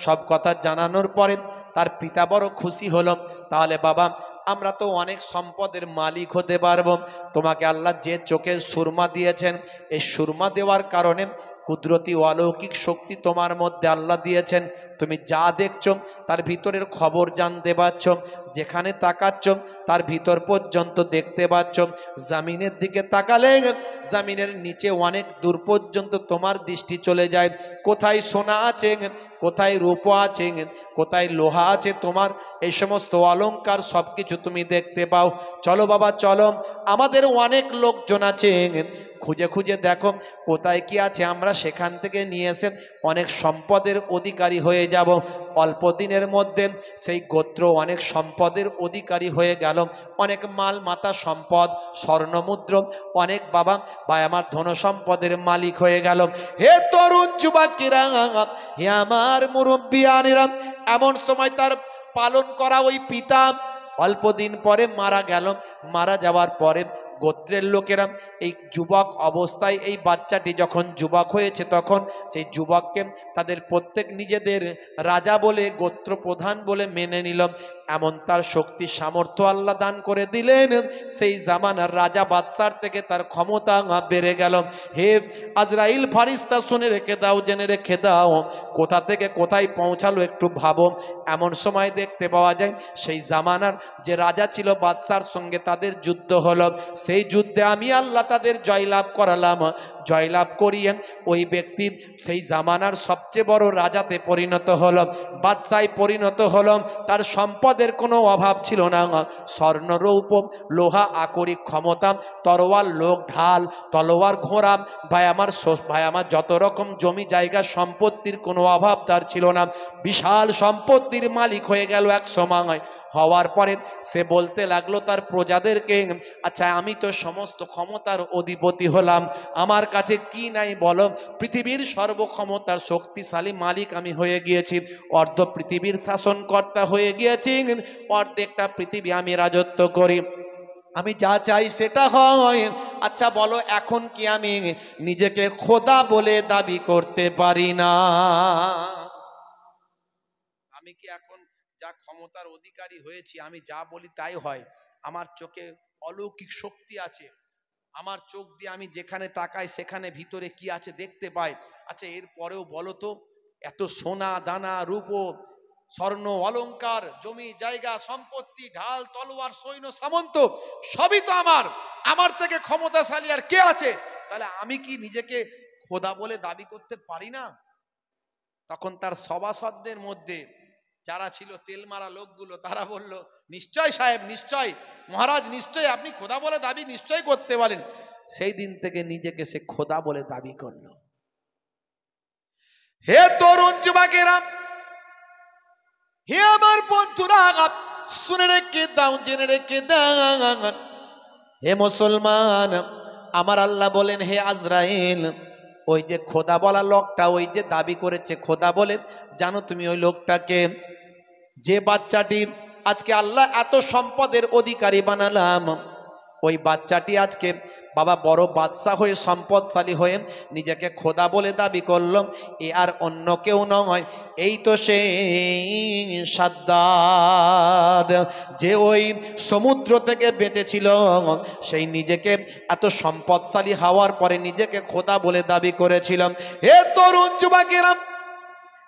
সব কথা জানানোর পরে তার পিতা বড় খুশি হলো। তাহলে বাবা, আমরা তো অনেক সম্পদের মালিক হতে পারবো। তোমাকে আল্লাহ যে চোখের সুরমা দিয়েছেন, এই সুরমা দেওয়ার কারণে কুদরতি অলৌকিক শক্তি তোমার মধ্যে আল্লাহ দিয়েছেন। তুমি যা দেখছো তার ভিতরের খবর জানতে পারছ, যেখানে তাকাচ্ছ তার ভিতর পর্যন্ত দেখতে পাচ্ছ। জামিনের দিকে তাকালে জামিনের নিচে অনেক দূর পর্যন্ত তোমার দৃষ্টি চলে যায়। কোথায় সোনা আছে, কোথায় রূপ আছে, কোথায় লোহা আছে, তোমার এই সমস্ত অলংকার সব কিছু তুমি দেখতে পাও। চলো বাবা চলো, আমাদের অনেক লোকজন আছে, খুঁজে খুঁজে দেখো কোথায় কি আছে, আমরা সেখান থেকে নিয়ে এসে অনেক সম্পদের অধিকারী হয়ে যাব। অল্প দিনের মধ্যে সেই গোত্র অনেক সম্পদের অধিকারী হয়ে গেল। অনেক মাল মাতা সম্পদ, স্বর্ণমুদ্র, অনেক বাবা ভাই আমার ধন সম্পদের মালিক হয়ে গেল। হে তরুণ যুবকেরা, হে আমার মুরব্বিয়ানেরা, এমন সময় তার পালন করা ওই পিতা অল্প দিন পরে মারা গেল। মারা যাওয়ার পরে গোত্রের লোকেরা এই যুবক অবস্থায়, এই বাচ্চাটি যখন যুবক হয়েছে, তখন সেই যুবককে তাদের প্রত্যেক নিজেদের রাজা বলে, গোত্র প্রধান বলে মেনে নিল। এমন তার শক্তি সামর্থ্য আল্লাহ দান করে দিলেন, সেই জামানার রাজা বাদশার থেকে তার ক্ষমতা বেড়ে গেল। হে আজরাইল ফারিস্তা, শুনে রেখে দাও, জেনে রেখে দাও, কোথা থেকে কোথায় পৌঁছালো একটু ভাবো। এমন সময় দেখতে পাওয়া যায় সেই জামানার যে রাজা ছিল বাদশার সঙ্গে তাদের যুদ্ধ হলো। সেই যুদ্ধে আমি আল্লাহ তাদের জয়লাভ করালাম। জয়লাভ করিয়ে ওই ব্যক্তি সেই জামানার সবচেয়ে বড় রাজাতে পরিণত হলো, বাদশায় পরিণত হলো। তার সম্পদের কোনো অভাব ছিল না। স্বর্ণ রৌপ্য লোহা আকরিক ক্ষমতা, তরোয়াল লোক ঢাল, তলোয়ার ঘোড়া, ভাই আমার যত রকম জমি জায়গা সম্পত্তির কোনো অভাব তার ছিল না। বিশাল সম্পত্তির মালিক হয়ে গেল এক সময়। হওয়ার পরে সে বলতে লাগলো তার প্রজাদেরকে, আচ্ছা আমি তো সমস্ত ক্ষমতার অধিপতি হলাম, আমার কাছে কি নাই বলো? পৃথিবীর সর্বক্ষমতার শক্তিশালী মালিক আমি হয়ে গিয়েছি, অর্ধ পৃথিবীর শাসনকর্তা হয়ে গিয়েছি, অর্ধেকটা পৃথিবী আমি রাজত্ব করি, আমি যা চাই সেটা হয়। আচ্ছা বলো, এখন কি আমি নিজেকে খোদা বলে দাবি করতে পারি না? আমি কি এখন যা ক্ষমতার অধিকারী হয়েছি, আমি যা বলি তাই হয়? আমার চোখে অলৌকিক শক্তি আছে, আমার চোখ দিয়ে আমি যেখানে তাকাই সেখানে ভিতরে কি আছে দেখতে পাই। আচ্ছা এর পরেও বলো তো, এত সোনা দানা রূপ স্বর্ণ অলংকার, জমি জায়গা সম্পত্তি, ঢাল তলোয়ার সৈন্য সামন্ত সবই তো আমার, আমার থেকে ক্ষমতাশালী আর কে আছে? তাহলে আমি কি নিজেকে খোদা বলে দাবি করতে পারি না? তখন তার সভাসদদের মধ্যে যারা ছিল তেল মারা লোকগুলো, তারা বলল, নিশ্চয় সাহেব, নিশ্চয় মহারাজ, নিশ্চয় আপনি খোদা বলে দাবি নিশ্চয় করতে পারেন। সেই দিন থেকে নিজেকে সে খোদা বলে দাবি করল। হে তরুণ যুবকেরা, হে আমার বন্ধুরা, শুনে রেখে দাও, জেনে রেখে দাও, হে মুসলমান, আমার আল্লাহ বলেন, হে আজরাইল, ওই যে খোদা বলা লোকটা, ওই যে দাবি করেছে খোদা বলে, জানো তুমি ওই লোকটাকে? যে বাচ্চাটি আজকে আল্লাহ এত সম্পদের অধিকারী বানালাম, ওই বাচ্চাটি আজকে বাবা বড় বাদশা হয়ে সম্পদশালী হয়ে নিজেকে খোদা বলে দাবি করলাম, এ আর অন্য কেউ নয়, এই তো সেই সাদ্দাদ, যে ওই সমুদ্র থেকে বেঁচেছিল। সেই নিজেকে এত সম্পদশালী হওয়ার পরে নিজেকে খোদা বলে দাবি করেছিলাম। হে তরুণ যুবকেরা,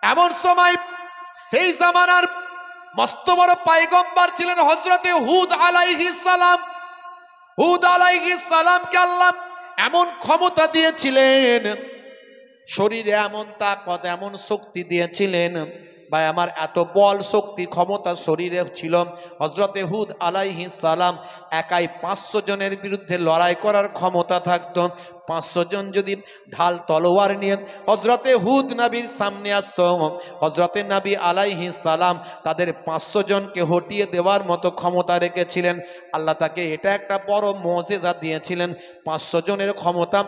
এমন সময় সেই জামানার মস্ত বড় পয়গম্বর ছিলেন হযরতে হুদ আলাইহিস সালাম। হুদ আলাইহিস সালামকে আল্লাহ এমন ক্ষমতা দিয়েছিলেন, শরীরে এমন তাকত, এমন শক্তি দিয়েছিলেন, ভাই আমার এত বল শক্তি ক্ষমতা শরীরে ছিল। হযরতে হুদ আলাইহিস সালাম একাই 500 জনের বিরুদ্ধে লড়াই করার ক্ষমতা থাকতো। 500 জন যদি ঢাল তলোয়ার নিয়ে হযরতে হুদ নবীর সামনে আসতো, হযরতে নবী আলাইহিস সালাম তাদের 500 জনকে হটিয়ে দেওয়ার মতো ক্ষমতা রেখেছিলেন। আল্লাহ তাকে এটা একটা বড় মুজিজা দিয়েছিলেন। 500 জনের ক্ষমতা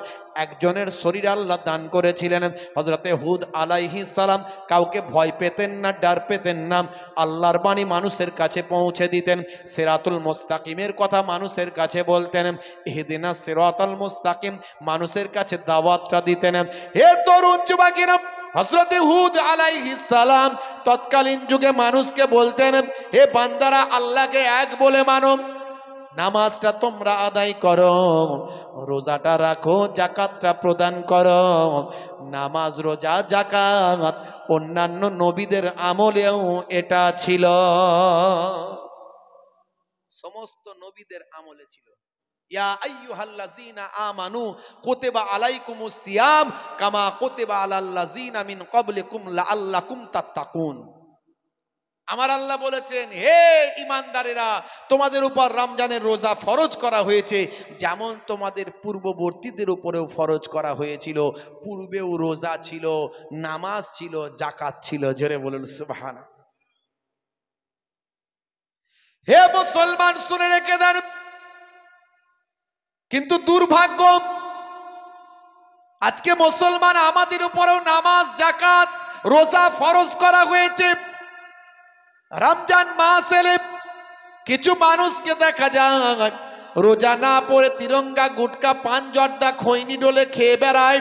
একজনের শরীর আল্লাহ দান করেছিলেন। হযরতে হুদ আলাইহিস সালাম কাউকে ভয় পেতেন না, ডর পেতেন না। আল্লাহর বাণী মানুষের কাছে পৌঁছে দিতেন, সিরাতুল মুস্তাকিমের কথা মানুষের কাছে বলতেন, ইহদিনাস সিরাতাল মুস্তাকিম মানুষের কাছে দাওয়াতটা দিতেন। হে তরুণ যুবকেরা, হযরতে হুদ আলাইহিস সালাম তৎকালীন যুগে মানুষকে বলতেন, হে বান্দারা আল্লাহকে এক বলে মানো, নামাজটা তোমরা আদায় করো, রোজাটা রাখো, যাকাতটা প্রদান করো। নামাজ, রোজা, যাকাত অন্যান্য নবীদের আমলেও এটা ছিল, সমস্ত নবীদের আমলে ছিল। ইয়া আইয়ুহাল্লাযীনা আমানু কুতিবা আলাইকুমুস সিয়াম কামা কুতিবা আলাল্লাযীনা মিন ক্বাবলিকুম লাআল্লাকুম তাত্তাকুন। আমার আল্লাহ বলেছেন, হে ঈমানদারেরা, তোমাদের উপর রমজানের রোজা ফরজ করা হয়েছে যেমন তোমাদের পূর্ববর্তীদের উপরেও ফরজ করা হয়েছিল। পূর্বেও রোজা ছিল, নামাজ ছিল, যাকাত ছিল। জোরে বলুন সুবহানাল্লাহ। হে মুসলমান, শুনে রেখে দেন, কিন্তু দুর্ভাগ্য আজকে মুসলমান আমাদের উপরেও নামাজ, যাকাত, রোজা ফরজ করা হয়েছে। রমজান মাস এলে কিছু মানুষকে দেখা যায় রোজা না পড়ে তিরঙ্গা, গুটকা, পান, জর্দা, খৈনি ডলে খেয়ে বেড়ায়,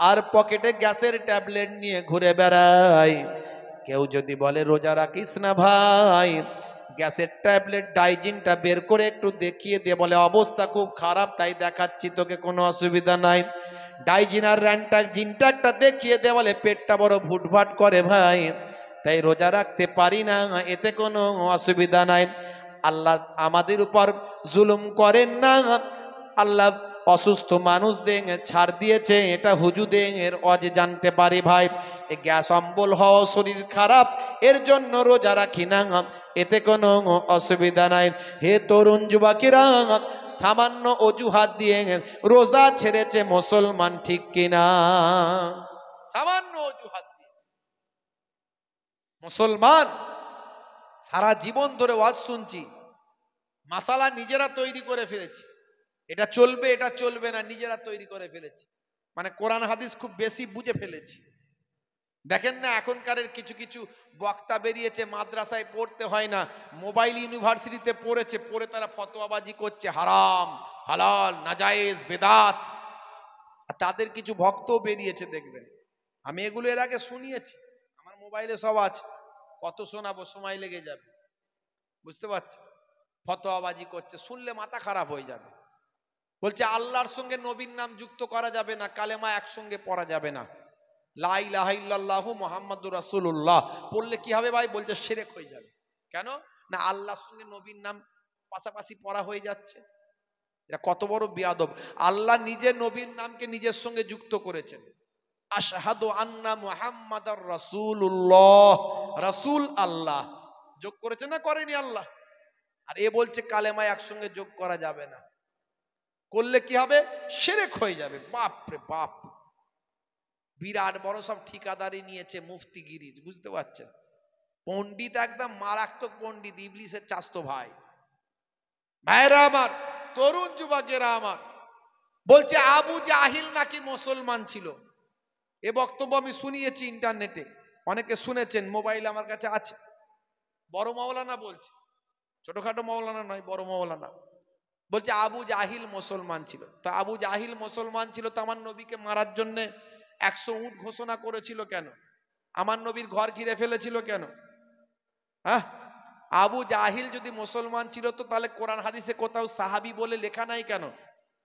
আর পকেটে গ্যাসের ট্যাবলেট নিয়ে ঘুরে বেড়ায়। কেউ যদি বলে রোজা রাখিস না ভাই, গ্যাসের ট্যাবলেট ডাইজিনটা বের করে একটু দেখিয়ে দিয়ে বলে অবস্থা খুব খারাপ, তাই দেখাচ্ছি তোকে, কোনো অসুবিধা নাই। ডাইজিন আর র্যান্টাক জিনটাকটা দেখিয়ে দিয়ে বলে পেটটা বড় ভুটভাট করে ভাই, তাই রোজা রাখতে পারি না, এতে কোনো অসুবিধা নাই। আল্লাহ আমাদের উপর জুলুম করেন না। আল্লাহ অসুস্থ মানুষদের ছাড় দিয়েছে, এটা হুজুদের অজে জানতে পারি ভাই। এ গ্যাস অম্বল হওয়া, শরীর খারাপ, এর জন্য রোজা রাখি না, এতে কোনো অসুবিধা নাই। হে তরুণ যুবকেরা, সামান্য অজুহাত দিয়ে রোজা ছেড়েছে মুসলমান, ঠিক কিনা? সামান্য অজুহাত দিয়ে মুসলমান সারা জীবন ধরে ওয়াজ শুনছি, মাসালা নিজেরা তৈরি করে ফেলেছি, এটা চলবে, এটা চলবে না, নিজেরা তৈরি করে ফেলেছি। মানে কোরআন হাদিস খুব বেশি বুঝে ফেলেছি। দেখেন না এখনকার কিছু কিছু বক্তা বেরিয়েছে, মাদ্রাসায় পড়তে হয় না, মোবাইল ইউনিভার্সিটিতে পড়েছে, পড়ে তারা ফতোয়াবাজি করছে, হারাম, হালাল, নাজায়েজ, বেদাত। আর তাদের কিছু ভক্তও বেরিয়েছে, দেখবেন। আমি এগুলো এর আগে শুনিয়েছি, আমার মোবাইলে সব আছে, কত শোনাবো, সময় লেগে যাবে, বুঝতে পারছি। ফতোয়াবাজি করছে, শুনলে মাথা খারাপ হয়ে যাবে। বলছে আল্লাহর সঙ্গে নবীর নাম যুক্ত করা যাবে না, কালেমা একসঙ্গে পড়া যাবে না, লা ইলাহা ইল্লাল্লাহু মুহাম্মাদুর রাসূলুল্লাহ পড়লে কি হবে ভাই? বলছে শিরক হয়ে যাবে। কেন না? আল্লাহর সঙ্গে নবীর নাম পাশাপাশি পড়া হয়ে যাচ্ছে। এটা কত বড় বেয়াদব! আল্লাহ নিজে নবীর নামকে নিজের সঙ্গে যুক্ত করেছেন। আশহাদু আন্না মুহাম্মাদার রাসূলুল্লাহ, রাসূল আল্লাহ যোগ করেছে না করেনি আল্লাহ? আর এ বলছে কালেমা একসঙ্গে যোগ করা যাবে না, করলে কি হবে? শিরক হয়ে যাবে। বাপ রে বাপ! বিরাট বড় সব ঠিকাদারি নিয়েছে মুফতিগিরির, বুঝতে পারছেন? পণ্ডিত, একদম মারাত্মক পণ্ডিত, ইবলিসের চাস্তো ভাই। ভাইরা আমার, তরুণ যুবকেরা আমার, বলছে আবু জাহিল নাকি মুসলমান ছিল। এ বক্তব্য আমি শুনিয়েছি ইন্টারনেটে, অনেকে শুনেছেন, মোবাইল আমার কাছে আছে। বড় মাওলানা বলছে, ছোটখাটো মাওলানা নয়, বড় মাওলানা। বলছে আবু জাহিল মুসলমান ছিল। তো আবু জাহিল মুসলমান ছিল তো আমার নবীকে মারার জন্য 100 উট ঘোষণা করেছিল কেন? আমার নবীর ঘর ঘিরে ফেলেছিল কেন? হ্যাঁ, আবু জাহিল যদি মুসলমান ছিল তো তাহলে কোরআন হাদিসে কোথাও সাহাবী বলে লেখা নাই কেন?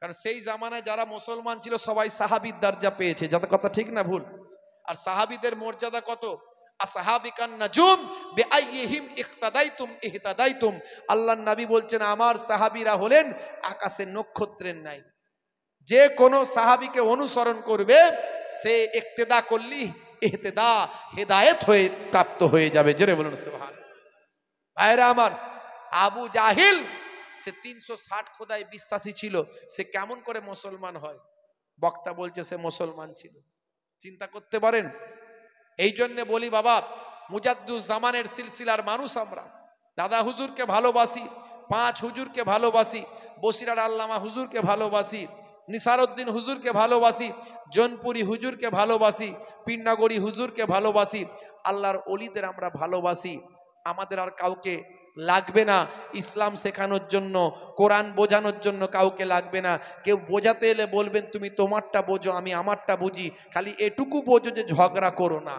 কারণ সেই জামানায় যারা মুসলমান ছিল সবাই সাহাবীর দরজা পেয়েছে। যাতে কথা ঠিক না ভুল? আর সাহাবীদের মর্যাদা কত? আসহাবিকান নাজুম বিআইহিম ইক্তাদাইতুম ইহতাদাইতুম। আল্লাহর নবী বলছেন আমার সাহাবীরা হলেন আকাশের নক্ষত্রের ন্যায়। যে কোনো সাহাবীকে অনুসরণ করবে সে ইক্তেদা করলি ইহতেদা হেদায়েত হয়ে প্রাপ্ত হয়ে যাবে। জোরে বলুন সুবহান। ভাইরা আমার, আবু জাহিল সে 360 খোদায় বিশ্বাসী ছিল, সে কেমন করে মুসলমান হয়? বক্তা বলছে সে মুসলমান ছিল। চিন্তা করতে পারেন? এই জন্য বলি বাবা, মুজাদ্দুজ জামানের সিলসিলার মানুষ আমরা। দাদা হুজুরকে ভালোবাসি, 5 হুজুরকে ভালোবাসি, বসিরার আল্লামা হুজুরকে ভালোবাসি, নিসারউদ্দিন হুজুরকে ভালোবাসি, জনপুরি হুজুরকে ভালোবাসি, পীরনগরী হুজুরকে ভালোবাসি। আল্লাহর ওলিদের আমরা ভালোবাসি। আমাদের আর কাউকে লাগবে না ইসলাম শেখানোর জন্য, কোরআন বোঝানোর জন্য কাউকে লাগবে না। কেউ বোঝাতে এলে বলবেন তুমি তোমারটা বোঝো, আমি আমারটা বুঝি, খালি এটুকু বোঝো যে ঝগড়া করো না।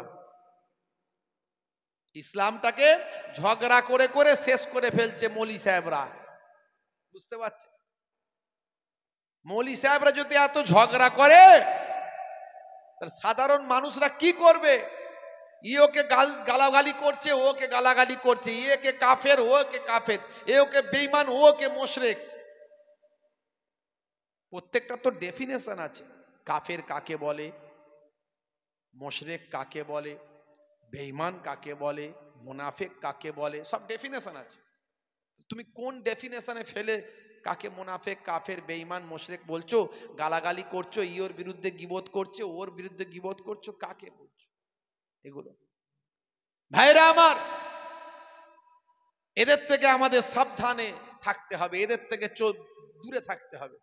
ইসলামটাকে ঝগড়া করে করে শেষ করে ফেলছে মৌলী সাহেবরা। বুঝতে পারছে? মৌলী সাহেবরা যদি এত ঝগড়া করে তাহলে সাধারণ মানুষরা কি করবে? ওকে গালাগালি করছে, ওকে গালাগালি করছে, একে কাফের, ওকে কাফের, ওকে বেঈমান, ওকে মুশরিক। প্রত্যেকটা তো ডেফিনেশন আছে। কাফের কাকে বলে, মুশরিক কাকে বলে, বেঈমান কাকে বলে, মুনাফিক কাকে বলে, সব ডেফিনেশন আছে। তুমি কোন ডেফিনেশনে ফেলে কাকে মুনাফিক, কাফের, বেঈমান, মুশরিক বলছো? গালাগালি করছো, ওর বিরুদ্ধে গীবত করছো, ওর বিরুদ্ধে গীবত করছো, কাকে বলছো এগুলো? ভাইরা আমার, এদের থেকে আমাদের সাবধানে থাকতে হবে, এদের থেকে দূরে থাকতে হবে।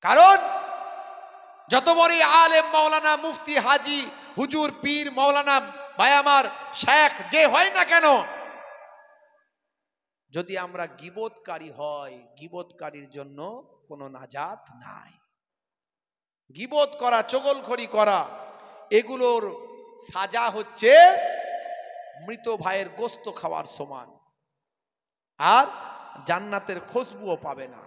কারণ যত বড় আলেম, মাওলানা, মুফতি, হাজি, হুজুর, পীর, মাওলানা, ভাই আমার, শেখ যে হয় না কেন, যদি আমরা গীবতকারী হয়, গীবতকারীর জন্য কোনো নাজাত নাই। গীবত করা, চগলখড়ি করা, এগুলোর সাজা হচ্ছে মৃত ভাইয়ের গোস্ত খাওয়ার সমান, আর জান্নাতের খুশবুও পাবে না।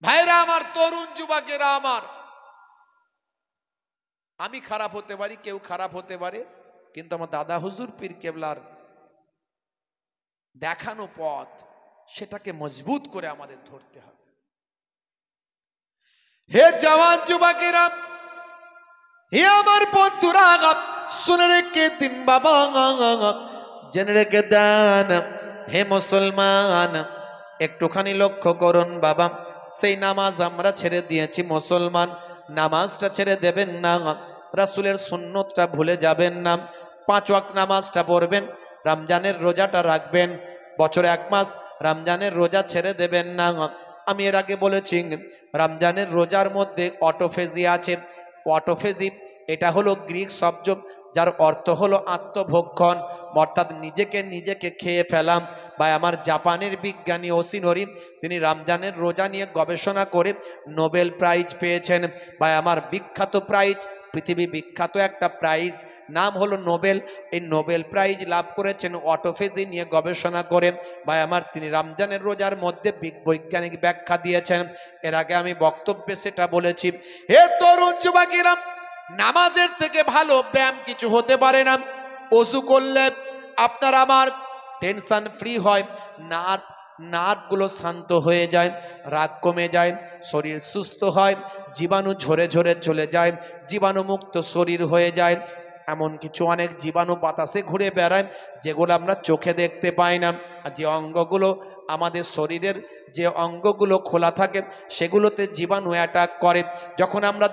ভাইরা আমার, তরুণ যুবকেরা আমার, আমি খারাপ হতে পারি, কেউ খারাপ হতে পারে, কিন্তু আমার দাদা হুজুর পীর কেবলার দেখানো পথ, সেটাকে মজবুত করে আমাদের ধরতে হবে। হে জওয়ান যুবকেরা, হে আমার বন্ধুরা, শুনে রেখে দিন বাবা, জেনে রেখে দেন। হে মুসলমান, একটুখানি লক্ষ্য করুন বাবা, সেই নামাজ আমরা ছেড়ে দিয়েছি। মুসলমান, নামাজটা ছেড়ে দেবেন না, রাসূলের সুন্নতটা ভুলে যাবেন না। 5 ওয়াক্ত নামাজটা পড়বেন, রমজানের রোজাটা রাখবেন, বছরে 1 মাস রমজানের রোজা ছেড়ে দেবেন না। আমি এর আগে বলেছি রমজানের রোজার মধ্যে অটোফেজি আছে। অটোফেজি এটা হলো গ্রিক শব্দ, যার অর্থ হলো আত্মভক্ষণ, অর্থাৎ নিজেকে খেয়ে ফেলাম। বা আমার জাপানের বিজ্ঞানী ওসিনোরি, তিনি রমজানের রোজা নিয়ে গবেষণা করে নোবেল প্রাইজ পেয়েছেন। বা আমার বিখ্যাত প্রাইজ, পৃথিবী বিখ্যাত একটা প্রাইজ, নাম হলো নোবেল। এই নোবেল প্রাইজ লাভ করেছেন অটোফেজি নিয়ে গবেষণা করে। বা আমার তিনি রমজানের রোজার মধ্যে বৈজ্ঞানিক ব্যাখ্যা দিয়েছেন। এর আগে আমি বক্তব্যে সেটা বলেছি। হে তরুণ যুবকেরা, নামাজের থেকে ভালো ব্যায়াম কিছু হতে পারে না। ওযু করলে আপনার আমার টেনশন ফ্রি হয়, নার্ভগুলো শান্ত হয়ে যায়, রাগ কমে যায়, শরীর সুস্থ হয়, জীবাণু ঝরে ঝরে চলে যায়, জীবাণুমুক্ত শরীর হয়ে যায়। এমন কিছু অনেক জীবাণু বাতাসে ঘুরে বেড়ায় যেগুলো আমরা চোখে দেখতে পাই না। যে অঙ্গগুলো আমাদের শরীরের, যে অঙ্গগুলো খোলা থাকে সেগুলোতে জীবাণু অ্যাটাক করে। যখন আমরা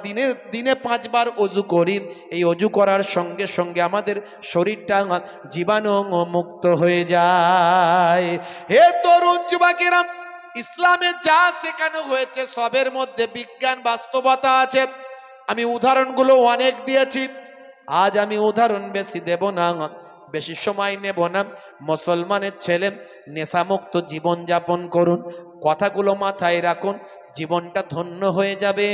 দিনে 5 বার অজু করি, এই অজু করার সঙ্গে সঙ্গে আমাদের শরীরটা জীবাণু মুক্ত হয়ে যায়। হে তরুণ যুবকেরা, ইসলামে যা শেখানো হয়েছে সবের মধ্যে বিজ্ঞান বাস্তবতা আছে। আমি উদাহরণগুলো অনেক দিয়েছি, আজ আমি উদাহরণ বেশি দেব না। বেশি সময় নেব না। মুসলমানের ছেলে, নেশামুক্ত জীবন যাপন করুন, কথাগুলো মাথায় রাখুন, জীবনটা ধন্য হয়ে যাবে।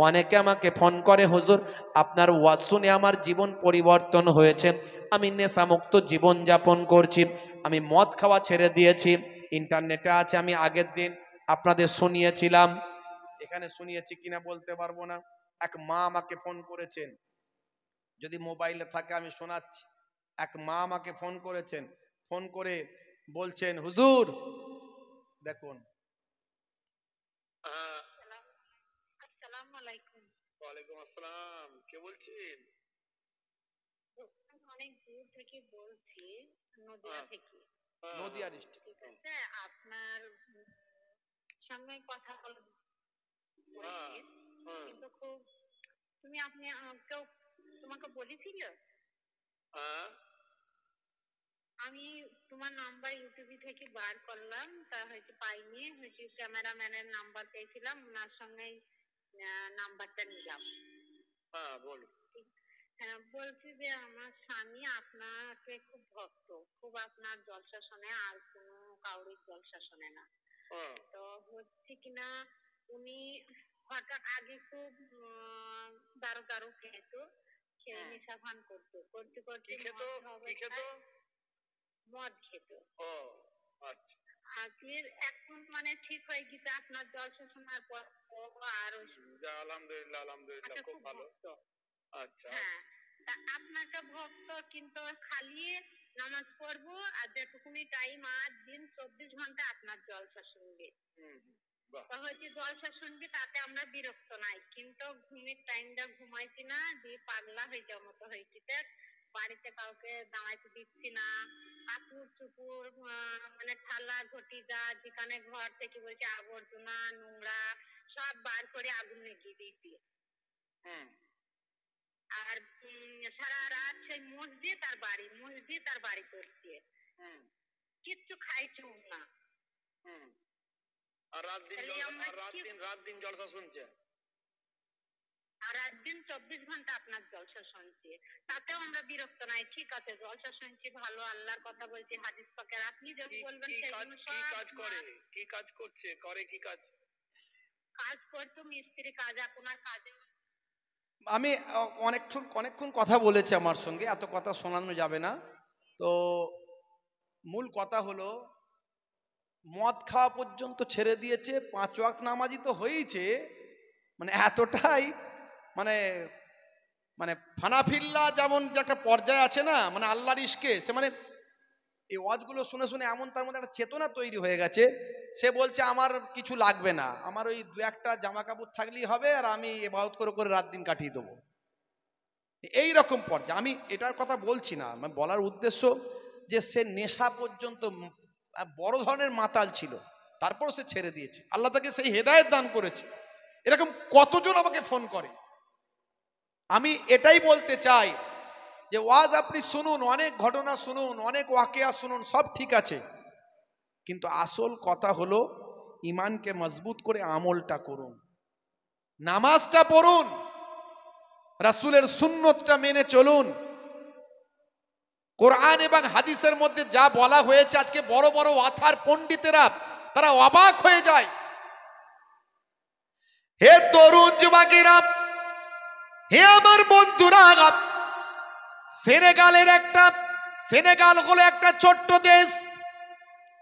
অনেকে আমাকে ফোন করে, হুজুর আপনার ওয়াজ শুনে আমার জীবন পরিবর্তন হয়েছে, আমি নেশামুক্ত জীবন যাপন করছি, আমি মদ খাওয়া ছেড়ে দিয়েছি। ইন্টারনেটে আছে, আমি আগের দিন আপনাদের শুনিয়েছিলাম, এখানে শুনিয়েছি কিনা বলতে পারবো না। এক মা আমাকে ফোন করেছেন, যদি মোবাইলে থাকে আমি শোনাচ্ছি। এক মা আমাকে ফোন করেছেন, ফোন করে বলছেন, হুজুর দেখুন। আসসালামু আলাইকুম। ওয়ালাইকুম আসসালাম। কে বলছেন? অনেক দূর থেকে বলছি, নদিয়া থেকে। নদিয়া ডিস্ট্রিক্ট। ঠিক আছে, আপনার সঙ্গে কথা বলছি, কিন্তু খুব আপনি কেউ তোমাকে বলেছিল? আমি তোমার নাম্বার ইউটিউব থেকে বার করলাম, তা হয়তো পাইনি, হয়তো ক্যামেরাম্যানের নাম্বার পেয়েছিলাম, ওনার সঙ্গে নাম্বারটা নিলাম। হ্যাঁ বলো। হ্যাঁ, বলছি যে আমার স্বামী আপনাকে খুব ভক্ত, খুব আপনার জলসা শোনে, আর কোনো কাউরির জলসা শোনে না। তো হচ্ছে কিনা উনি হঠাৎ আগে খুব দারু দারু খেত, খেয়ে নেশা ভান করতো, করতে করতে মদ খেত। আজকের এখন মানে ঠিক হয়ে গেছে আপনার জলসা শোনার পর। আর আলহামদুলিল্লাহ, আলহামদুলিল্লাহ, খুব ভালো। আচ্ছা, হ্যাঁ, তা আপনাকে ভক্ত, কিন্তু খালি নামাজ পড়বো আর যেটুকুনি টাইম, আর দিন 24 ঘন্টা আপনার জলসা শুনবে। হচ্ছে জলসা শুনবি, তাতে আমরা বিরক্ত নাই, কিন্তু ঘুমের টাইমটা ঘুমাইছি না, দিয়ে পাগলা হয়ে যাওয়ার মতো হয়েছি। বাড়িতে কাউকে দাঁড়াইতে দিচ্ছি না, কাপড় চুপুর মানে থালা ঘটি যা যেখানে ঘর থেকে বলছে আবর্জনা নোংরা সব বার করে আগুন লাগিয়ে দিয়েছি। আর সারা রাত সেই মসজিদ আর বাড়ি করছে, কিচ্ছু খাইছেও না। আর রাত দিন জলসা শুনছে, আর রাত দিন 24 ঘন্টা আপনার জলসা শুনছে, তাতেও আমরা বিরক্ত নাই। ঠিক আছে, জলসা শুনছি ভালো, আল্লাহর কথা বলছি, হাদিস পাকের, আপনি যখন বলবেন সেগুলো সব। কি কাজ করে, কি কাজ করছে, করে কি কাজ? কাজ করতো মিস্ত্রি কাজ, আপনার কাজে। আমি অনেকক্ষণ কথা বলেছি আমার সঙ্গে, এত কথা শোনানো যাবে না। তো মূল কথা হলো, মদ খাওয়া পর্যন্ত ছেড়ে দিয়েছে, 5 ওয়াক্ত নামাজি তো হয়েছে, মানে এতটাই মানে মানে ফানাফিল্লা যেমন যে একটা পর্যায়ে আছে না, মানে আল্লাহর ইশকে, সে মানে এই ওয়াজগুলো শুনে শুনে এমন তার মধ্যে একটা চেতনা তৈরি হয়ে গেছে, সে বলছে আমার কিছু লাগবে না, আমার ওই 2-1টা জামা কাপড় থাকলেই হবে, আর আমি ইবাদত করে করে রাত দিন কাটিয়ে দেবো, এই রকম পর্যায়ে। আমি এটার কথা বলছি না, মানে বলার উদ্দেশ্য যে সে নেশা পর্যন্ত বড় ধরনের মাতাল ছিল, তারপর সে ছেড়ে দিয়েছে, আল্লাহ তাকে সেই হেদায়েত দান করেছে। এরকম কতজন আমাকে ফোন করে। আমি এটাই বলতে চাই যে ওয়াজ আপনি শুনুন, অনেক ঘটনা শুনুন, অনেক ওয়াকিয়া শুনুন, সব ঠিক আছে, কিন্তু আসল কথা হলো ঈমানকে মজবুত করে আমলটা করুন, নামাজটা পড়ুন, রাসূলের সুন্নতটা মেনে চলুন। কোরআন এবং হাদিসের মধ্যে যা বলা হয়েছে, আজকে বড় বড় ওয়াথার পণ্ডিতেরা তারা অবাক হয়ে যায়। হে তরুণ যুবকেরা, হে আমার বন্ধুরা, সেনেগাল হলো একটা ছোট্ট দেশ,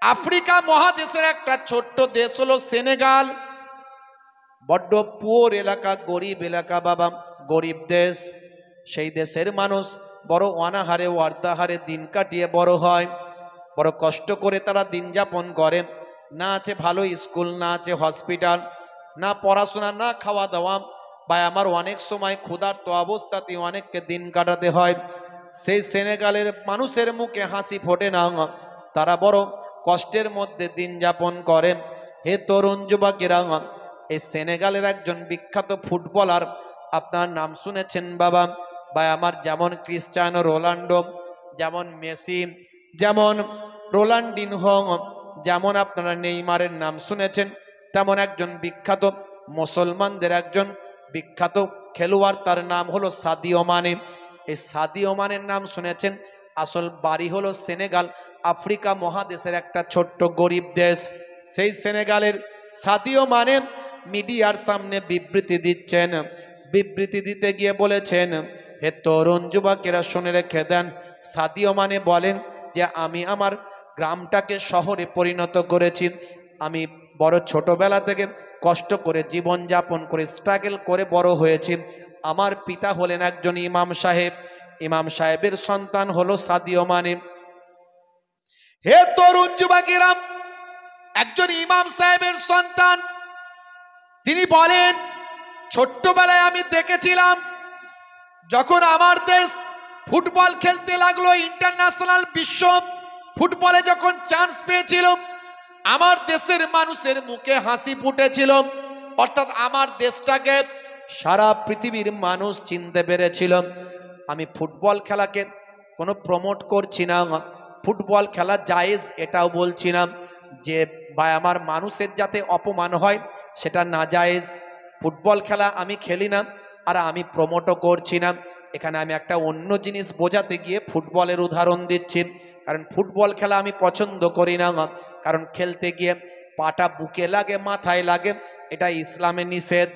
আফ্রিকা মহাদেশের একটা ছোট্ট দেশ হলো সেনেগাল। বড্ড পুয়ার এলাকা, গরিব এলাকা বাবা, গরিব দেশ। সেই দেশের মানুষ বড় অনাহারে ওয়ার্দাহারে দিন কাটিয়ে বড় হয়, বড় কষ্ট করে তারা দিন যাপন করে। না আছে ভালো স্কুল, না আছে হসপিটাল, না পড়াশোনা, না খাওয়া দাওয়া, বা আমার অনেক সময় ক্ষুধার্ত অবস্থাতে অনেককে দিন কাটাতে হয়। সেই সেনেগালের মানুষের মুখে হাসি ফোটে না, তারা বড় কষ্টের মধ্যে দিন যাপন করে। হে তরুণ যুবকেরা, এই সেনেগালের একজন বিখ্যাত ফুটবলার, আপনার নাম শুনেছেন বাবা, বা আমার যেমন ক্রিস্টিয়ানো রোনাল্ডো, যেমন মেসি, যেমন রোনাল্ডিনহো, যেমন আপনারা নেইমারের নাম শুনেছেন, তেমন একজন বিখ্যাত মুসলমানদের একজন বিখ্যাত খেলোয়াড়, তার নাম হলো সাদিও মানে। এই সাদিও মানের নাম শুনেছেন, আসল বাড়ি হলো সেনেগাল, আফ্রিকা মহাদেশের একটা ছোট্ট গরিব দেশ। সেই সেনেগালের সাদিও মানে মিডিয়ার সামনে বিবৃতি দিচ্ছেন। বিবৃতি দিতে গিয়ে বলেছেন, হে তরুণ যুবকেরা শুনে রেখে দেন, সাদিও মানে বলেন যে আমি আমার গ্রামটাকে শহরে পরিণত করেছি। আমি বড় ছোটবেলা থেকে কষ্ট করে জীবন যাপন করে স্ট্রাগল করে বড় হয়েছি। আমার পিতা হলেন একজন ইমাম সাহেব, ইমাম সাহেবের সন্তান হলো সাদিও মানে। হে তরুণ যুবকেরা, একজন ইমাম সাহেবের সন্তান, তিনি বলেন ছোট্টবেলায় আমি দেখেছিলাম যখন আমার দেশ ফুটবল খেলতে লাগলো, ইন্টারন্যাশনাল বিশ্ব ফুটবলে যখন চান্স পেয়েছিল, আমার দেশের মানুষের মুখে হাসি ফুটেছিল। অর্থাৎ আমার দেশটাকে সারা পৃথিবীর মানুষ চিনতে পেরেছিল। আমি ফুটবল খেলাকে কোনো প্রমোট করছি না, ফুটবল খেলা জায়েজ এটাও বলছি না, যে ভাই আমার মানুষের যাতে অপমান হয় সেটা না জায়েজ। ফুটবল খেলা আমি খেলি না আর আমি প্রমোটও করছি না। এখানে আমি একটা অন্য জিনিস বোঝাতে গিয়ে ফুটবলের উদাহরণ দিচ্ছি। কারণ ফুটবল খেলা আমি পছন্দ করি না, কারণ খেলতে গিয়ে পাটা বুকে লাগে, মাথায় লাগে, এটা ইসলামে নিষেধ।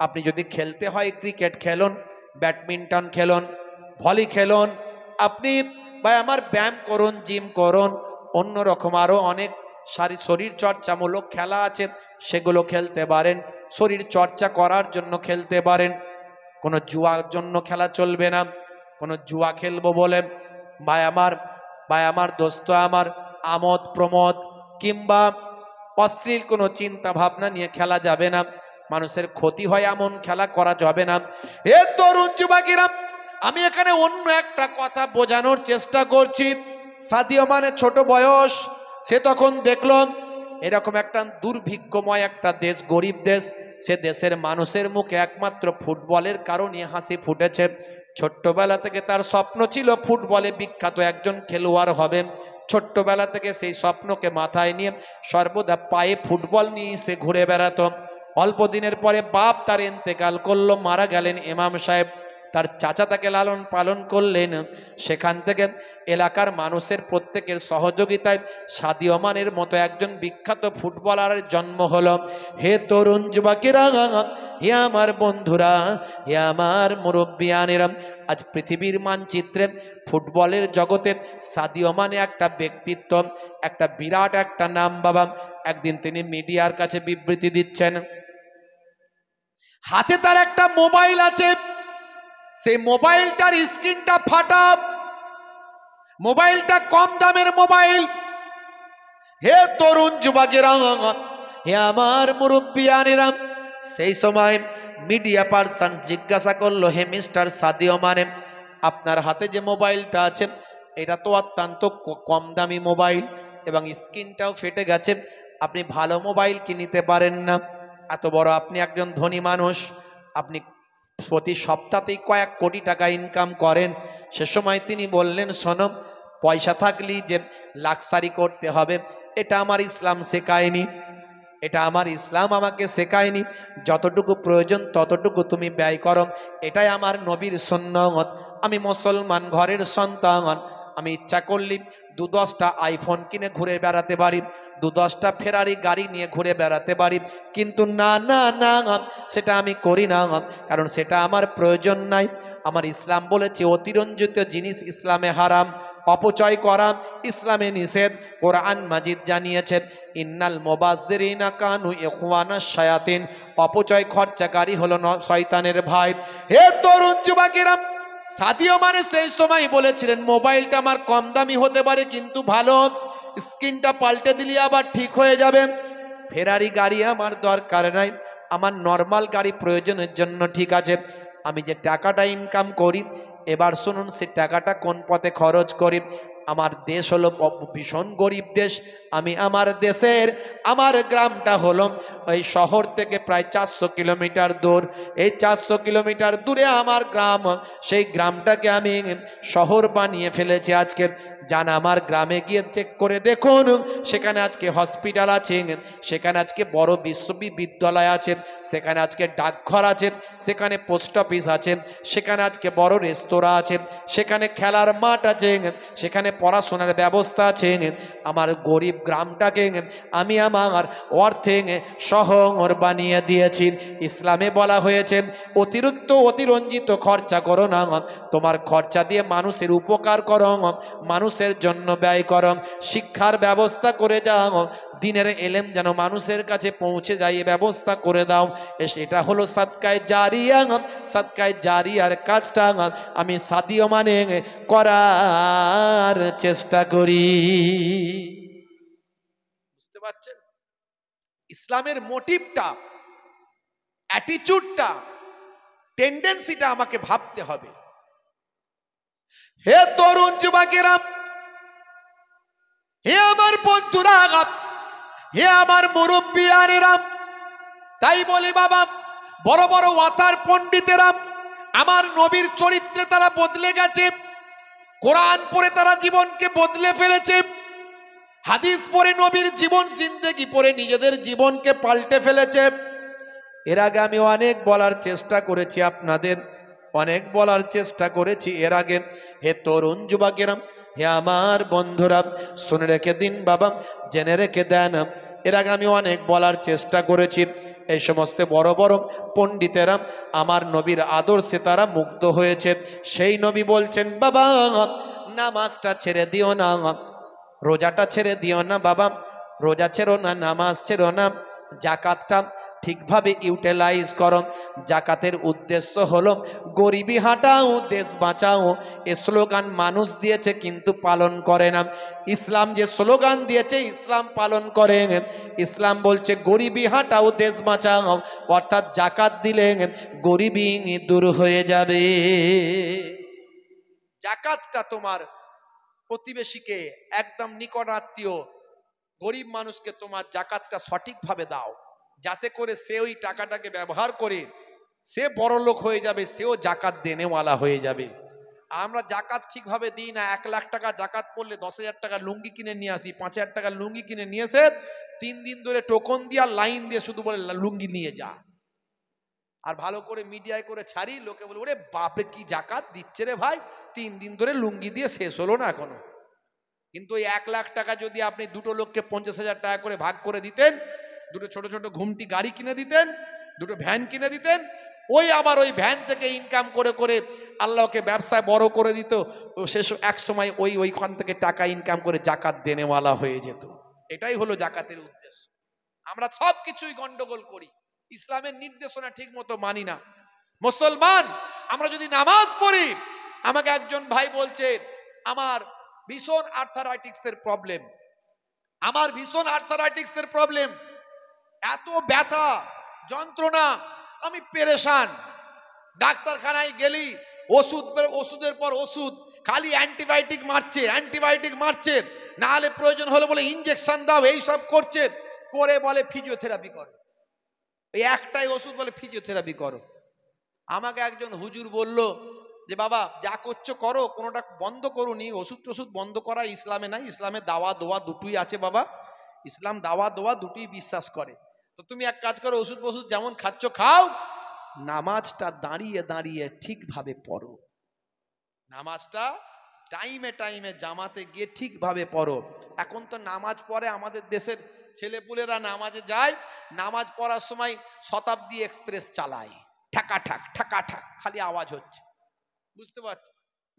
আপনি যদি খেলতে হয় ক্রিকেট খেলুন, ব্যাডমিন্টন খেলুন, ভলি খেলুন, আপনি ভাই আমার ব্যায়াম করুন, জিম করুন, অন্যরকম আরও অনেক শরীর চর্চামূলক খেলা আছে, সেগুলো খেলতে পারেন। শরীর চর্চা করার জন্য খেলতে পারেন, কোনো জুয়ার জন্য খেলা চলবে না। কোনো জুয়া খেলবো বলে ভাই আমার দোস্ত আমার আমোদ প্রমোদ কিংবা অশ্লীল কোনো চিন্তা ভাবনা নিয়ে খেলা যাবে না, মানুষের ক্ষতি হয় এমন খেলা করা যাবে না। এ তরুণ যুবকেরা, আমি এখানে অন্য একটা কথা বোঝানোর চেষ্টা করছি। সাদিও মানে ছোট বয়স, সে তখন দেখলো এরকম একটা দুর্ভিক্ষময় একটা দেশ, গরিব দেশ, সে দেশের মানুষের মুখে একমাত্র ফুটবলের কারণে হাসি ফুটেছে। ছোট্টবেলা থেকে তার স্বপ্ন ছিল ফুটবলে বিখ্যাত একজন খেলোয়াড় হবে। ছোট্টবেলা থেকে সেই স্বপ্নকে মাথায় নিয়ে সর্বদা পায়ে ফুটবল নিয়ে সে ঘুরে বেড়াতো। অল্প দিনের পরে বাপ তার ইন্তেকাল করলো, মারা গেলেন ইমাম সাহেব। তার চাচা তাকে লালন পালন করলেন। সেখান থেকে এলাকার মানুষের প্রত্যেকের সহযোগিতায় সাদিও মানের মতো একজন বিখ্যাত ফুটবলারের জন্ম হলো। হে তরুণ যুবকেরা, হে আমার বন্ধুরা, হে আমার মুরব্বিয়ানেরা, আজ পৃথিবীর মানচিত্রে ফুটবলের জগতে সাদিও মানে একটা ব্যক্তিত্ব, একটা বিরাট একটা নাম বাবা। একদিন তিনি মিডিয়ার কাছে বিবৃতি দিচ্ছেন, হাতে তার একটা মোবাইল আছে, সেই মোবাইলটার স্ক্রিনটা ফাটা, মোবাইলটা কম দামের মোবাইল। হে তরুণ যুবকেরা, হে আমার মুরব্বিয়ানেরা, সেই সময় মিডিয়া পার্সন জিজ্ঞাসা করলো, হে মিস্টার সাদিও মানে, আপনার হাতে যে মোবাইলটা আছে এটা তো অত্যন্ত কম দামি মোবাইল এবং স্ক্রিনটাও ফেটে গেছে, আপনি ভালো মোবাইল কি নিতে পারেন না? এত বড় আপনি একজন ধনী মানুষ, আপনি প্রতি সপ্তাহেই কয়েক কোটি টাকা ইনকাম করেন। সে সময় তিনি বললেন, শোনো, পয়সা থাকলেই যে লাক্সারি করতে হবে এটা আমার ইসলাম শেখায়নি, এটা আমার ইসলাম আমাকে শেখায়নি। যতটুকু প্রয়োজন ততটুকু তুমি ব্যয় করো, এটাই আমার নবীর সুন্নাত। আমি মুসলমান ঘরের সন্তান, আমি ইচ্ছা করলে 2-10টা আইফোন কিনে ঘুরে বেড়াতে পারি, 2-10টা ফেরারি গাড়ি নিয়ে ঘুরে বেড়াতে পারি, কিন্তু না না না, সেটা আমি করি না, কারণ সেটা আমার প্রয়োজন নাই। আমার ইসলাম বলেছে অতিরঞ্জিত জিনিস ইসলামে হারাম, অপচয় করা ইসলামে নিষেধ। কোরআন মাজিদ জানিয়েছে, ইন্নাল মুবাজ্জিরিনা কানু ইখওয়ানাশ শায়াতিন, অপচয় খরচাকারী হলো শয়তানের ভাই। হে তরুণ যুবকেরা, সাদিও মানে সেই সময় বলেছিলেন মোবাইলটা আমার কম দামি হতে পারে কিন্তু ভালো, স্ক্রিনটা পাল্টে দিলে আবার ঠিক হয়ে যাবে। ফেরারি গাড়ি আমার দরকার নাই, আমার নর্মাল গাড়ি প্রয়োজনের জন্য ঠিক আছে। আমি যে টাকাটা ইনকাম করি, এবার শুনুন সে টাকাটা কোন পথে খরচ করি। আমার দেশ হলো ভীষণ গরিব দেশ, আমি আমার দেশের আমার গ্রামটা হলো ওই শহর থেকে প্রায় 400 কিলোমিটার দূর। এই 400 কিলোমিটার দূরে আমার গ্রাম, সেই গ্রামটাকে আমি শহর বানিয়ে ফেলেছি। আজকে যান আমার গ্রামে গিয়ে চেক করে দেখুন, সেখানে আজকে হসপিটাল আছে, সেখানে আজকে বড় বিশ্ববিদ্যালয় আছে, সেখানে আজকে ডাকঘর আছে, সেখানে পোস্ট অফিস আছে, সেখানে আজকে বড় রেস্তোরাঁ আছে, সেখানে খেলার মাঠ আছে, সেখানে পড়াশোনার ব্যবস্থা আছে। আমার গরিব গ্রামটাকে আমি আমার অর্থে শহর বানিয়ে দিয়েছি। ইসলামে বলা হয়েছে অতিরিক্ত অতিরঞ্জিত খরচা করো না, তোমার খরচা দিয়ে মানুষের উপকার করো, মানুষের জন্য ব্যয় করো, শিক্ষার ব্যবস্থা করে যাও, দিনের এলেম যেন মানুষের কাছে পৌঁছে যায় এ ব্যবস্থা করে দাও। এটা হলো সাদকায়ে জারিয়া। সাদকায়ে জারিয়ার কাজটা আমি সাদিও মানে করার চেষ্টা করি। বুঝতে পারছেন ইসলামের মোটিভটা, অ্যাটিটিউডটা, টেন্ডেন্সিটা আমাকে ভাবতে হবে। হে তরুণ যুবকেরা, হে আমার বন্ধুরা, হে আমার মুরব্বিয়ানেরা, তাই বলি বাবা, বড় বড় ওয়াতার পণ্ডিতেরা আমার নবীর চরিত্রে তারা বদলে গেছে, কোরআন পড়ে তারা জীবনকে বদলে ফেলেছে, হাদিস পড়ে নবীর জীবন জিন্দেগি পড়ে নিজেদের জীবনকে পাল্টে ফেলেছে। এর আগে আমি অনেক বলার চেষ্টা করেছি, আপনাদের অনেক বলার চেষ্টা করেছি এর আগে। হে তরুণ যুবকেরা, হে আমার বন্ধুরা, শুনে রেখে দিন বাবা, জেনে রেখে দেন। এর আগে আমি অনেক বলার চেষ্টা করেছি। এই সমস্ত বড় বড় পণ্ডিতেরা আমার নবীর আদর্শে তারা মুগ্ধ হয়েছে। সেই নবী বলছেন, বাবা নামাজটা ছেড়ে দিও না, রোজাটা ছেড়ে দিও না বাবা, রোজা ছেড়ো না, নামাজ ছেড়ো না, জাকাতটা ঠিকভাবে ইউটিলাইজ করো। জাকাতের উদ্দেশ্য হলো গরিবি হাটাও, দেশ বাঁচাও। এ স্লোগান মানুষ দিয়েছে কিন্তু পালন করে না। ইসলাম যে স্লোগান দিয়েছে ইসলাম পালন করে। ইসলাম বলছে গরিবি হাটাও, দেশ বাঁচাও, অর্থাৎ জাকাত দিলে গরিবি দূর হয়ে যাবে। জাকাতটা তোমার প্রতিবেশীকে, একদম নিকট আত্মীয় গরিব মানুষকে তোমার জাকাতটা সঠিকভাবে দাও, যাতে করে সে ওই টাকাটাকে ব্যবহার করে সে বড় লোক হয়ে যাবে, সেও জাকাত দেনেওয়ালা হয়ে যাবে। আমরা জাকাত ঠিকভাবে দিই না। 1 লাখ টাকা জাকাত পড়লে 10,000 টাকা লুঙ্গি কিনে নিয়ে আসি, 5,000 টাকা লুঙ্গি কিনে নিয়ে এসে 3 দিন ধরে টোকন দিয়া লাইন দিয়ে শুধু বলে লুঙ্গি নিয়ে যা। আর ভালো করে মিডিয়ায় করে ছাড়ি, লোকে বলে ওরে বাপে কি জাকাত দিচ্ছে রে ভাই, 3 দিন ধরে লুঙ্গি দিয়ে শেষ হলো না এখনো। কিন্তু ওই 1 লাখ টাকা যদি আপনি দুটো লোককে 50,000 টাকা করে ভাগ করে দিতেন, দুটো ছোট ছোট ঘুমটি গাড়ি কিনে দিতেন, দুটো ভ্যান কিনে দিতেন, ওই আবার ওই ভ্যান থেকে ইনকাম করে করে আল্লাহকে ব্যবসায় বড় করে দিত, ও শেষ এক সময় ওইখান থেকে টাকা ইনকাম করে জাকাত দেনেওয়ালা হয়ে যেত। এটাই হলো জাকাতের উদ্দেশ্য। আমরা সব কিছুই গন্ডগোল করি, ইসলামের নির্দেশনা ঠিক মতো মানি না। মুসলমান আমরা যদি নামাজ পড়ি, আমাকে একজন ভাই বলছে আমার ভীষণ আর্থারাইটিক্সের প্রবলেম, আমার ভীষণ আর্থারাইটিক্সের প্রবলেম, এত ব্যথা যন্ত্রণা, আমি পেরেশান, ডাক্তারখানায় গেলি ওষুধের পর ওষুধ, খালি অ্যান্টিবায়োটিক মারছে, না হলে প্রয়োজন হলে বলে ইঞ্জেকশন দাও, এই সব করছে, করে বলে ফিজিওথেরাপি করো, এই একটাই ওষুধ বলে ফিজিওথেরাপি করো। আমাকে একজন হুজুর বলল যে বাবা যা করছো করো, কোনোটা বন্ধ করুনি, ওষুধ টষুধ বন্ধ করা ইসলামে নাই, ইসলামে দাওয়া দোয়া দুটোই আছে বাবা, ইসলাম দাওয়া দোয়া দুটোই বিশ্বাস করে। তো তুমি এক কাজ করো, ওষুধ ফষুধ যেমন খাচ্ছ খাও, নামাজটা দাঁড়িয়ে দাঁড়িয়ে ঠিকভাবে পড়ো, নামাজটা টাইমে টাইমে জামাতে গিয়ে ঠিকভাবে পড়ো। এখন তো নামাজ পড়ে আমাদের দেশের ছেলেপুলেরা নামাজে যায়, নামাজ পড়ার সময় শতাব্দী এক্সপ্রেস চালায়, ঠাকাঠাক ঠাকাঠাক খালি আওয়াজ হচ্ছে। বুঝতে পারছি,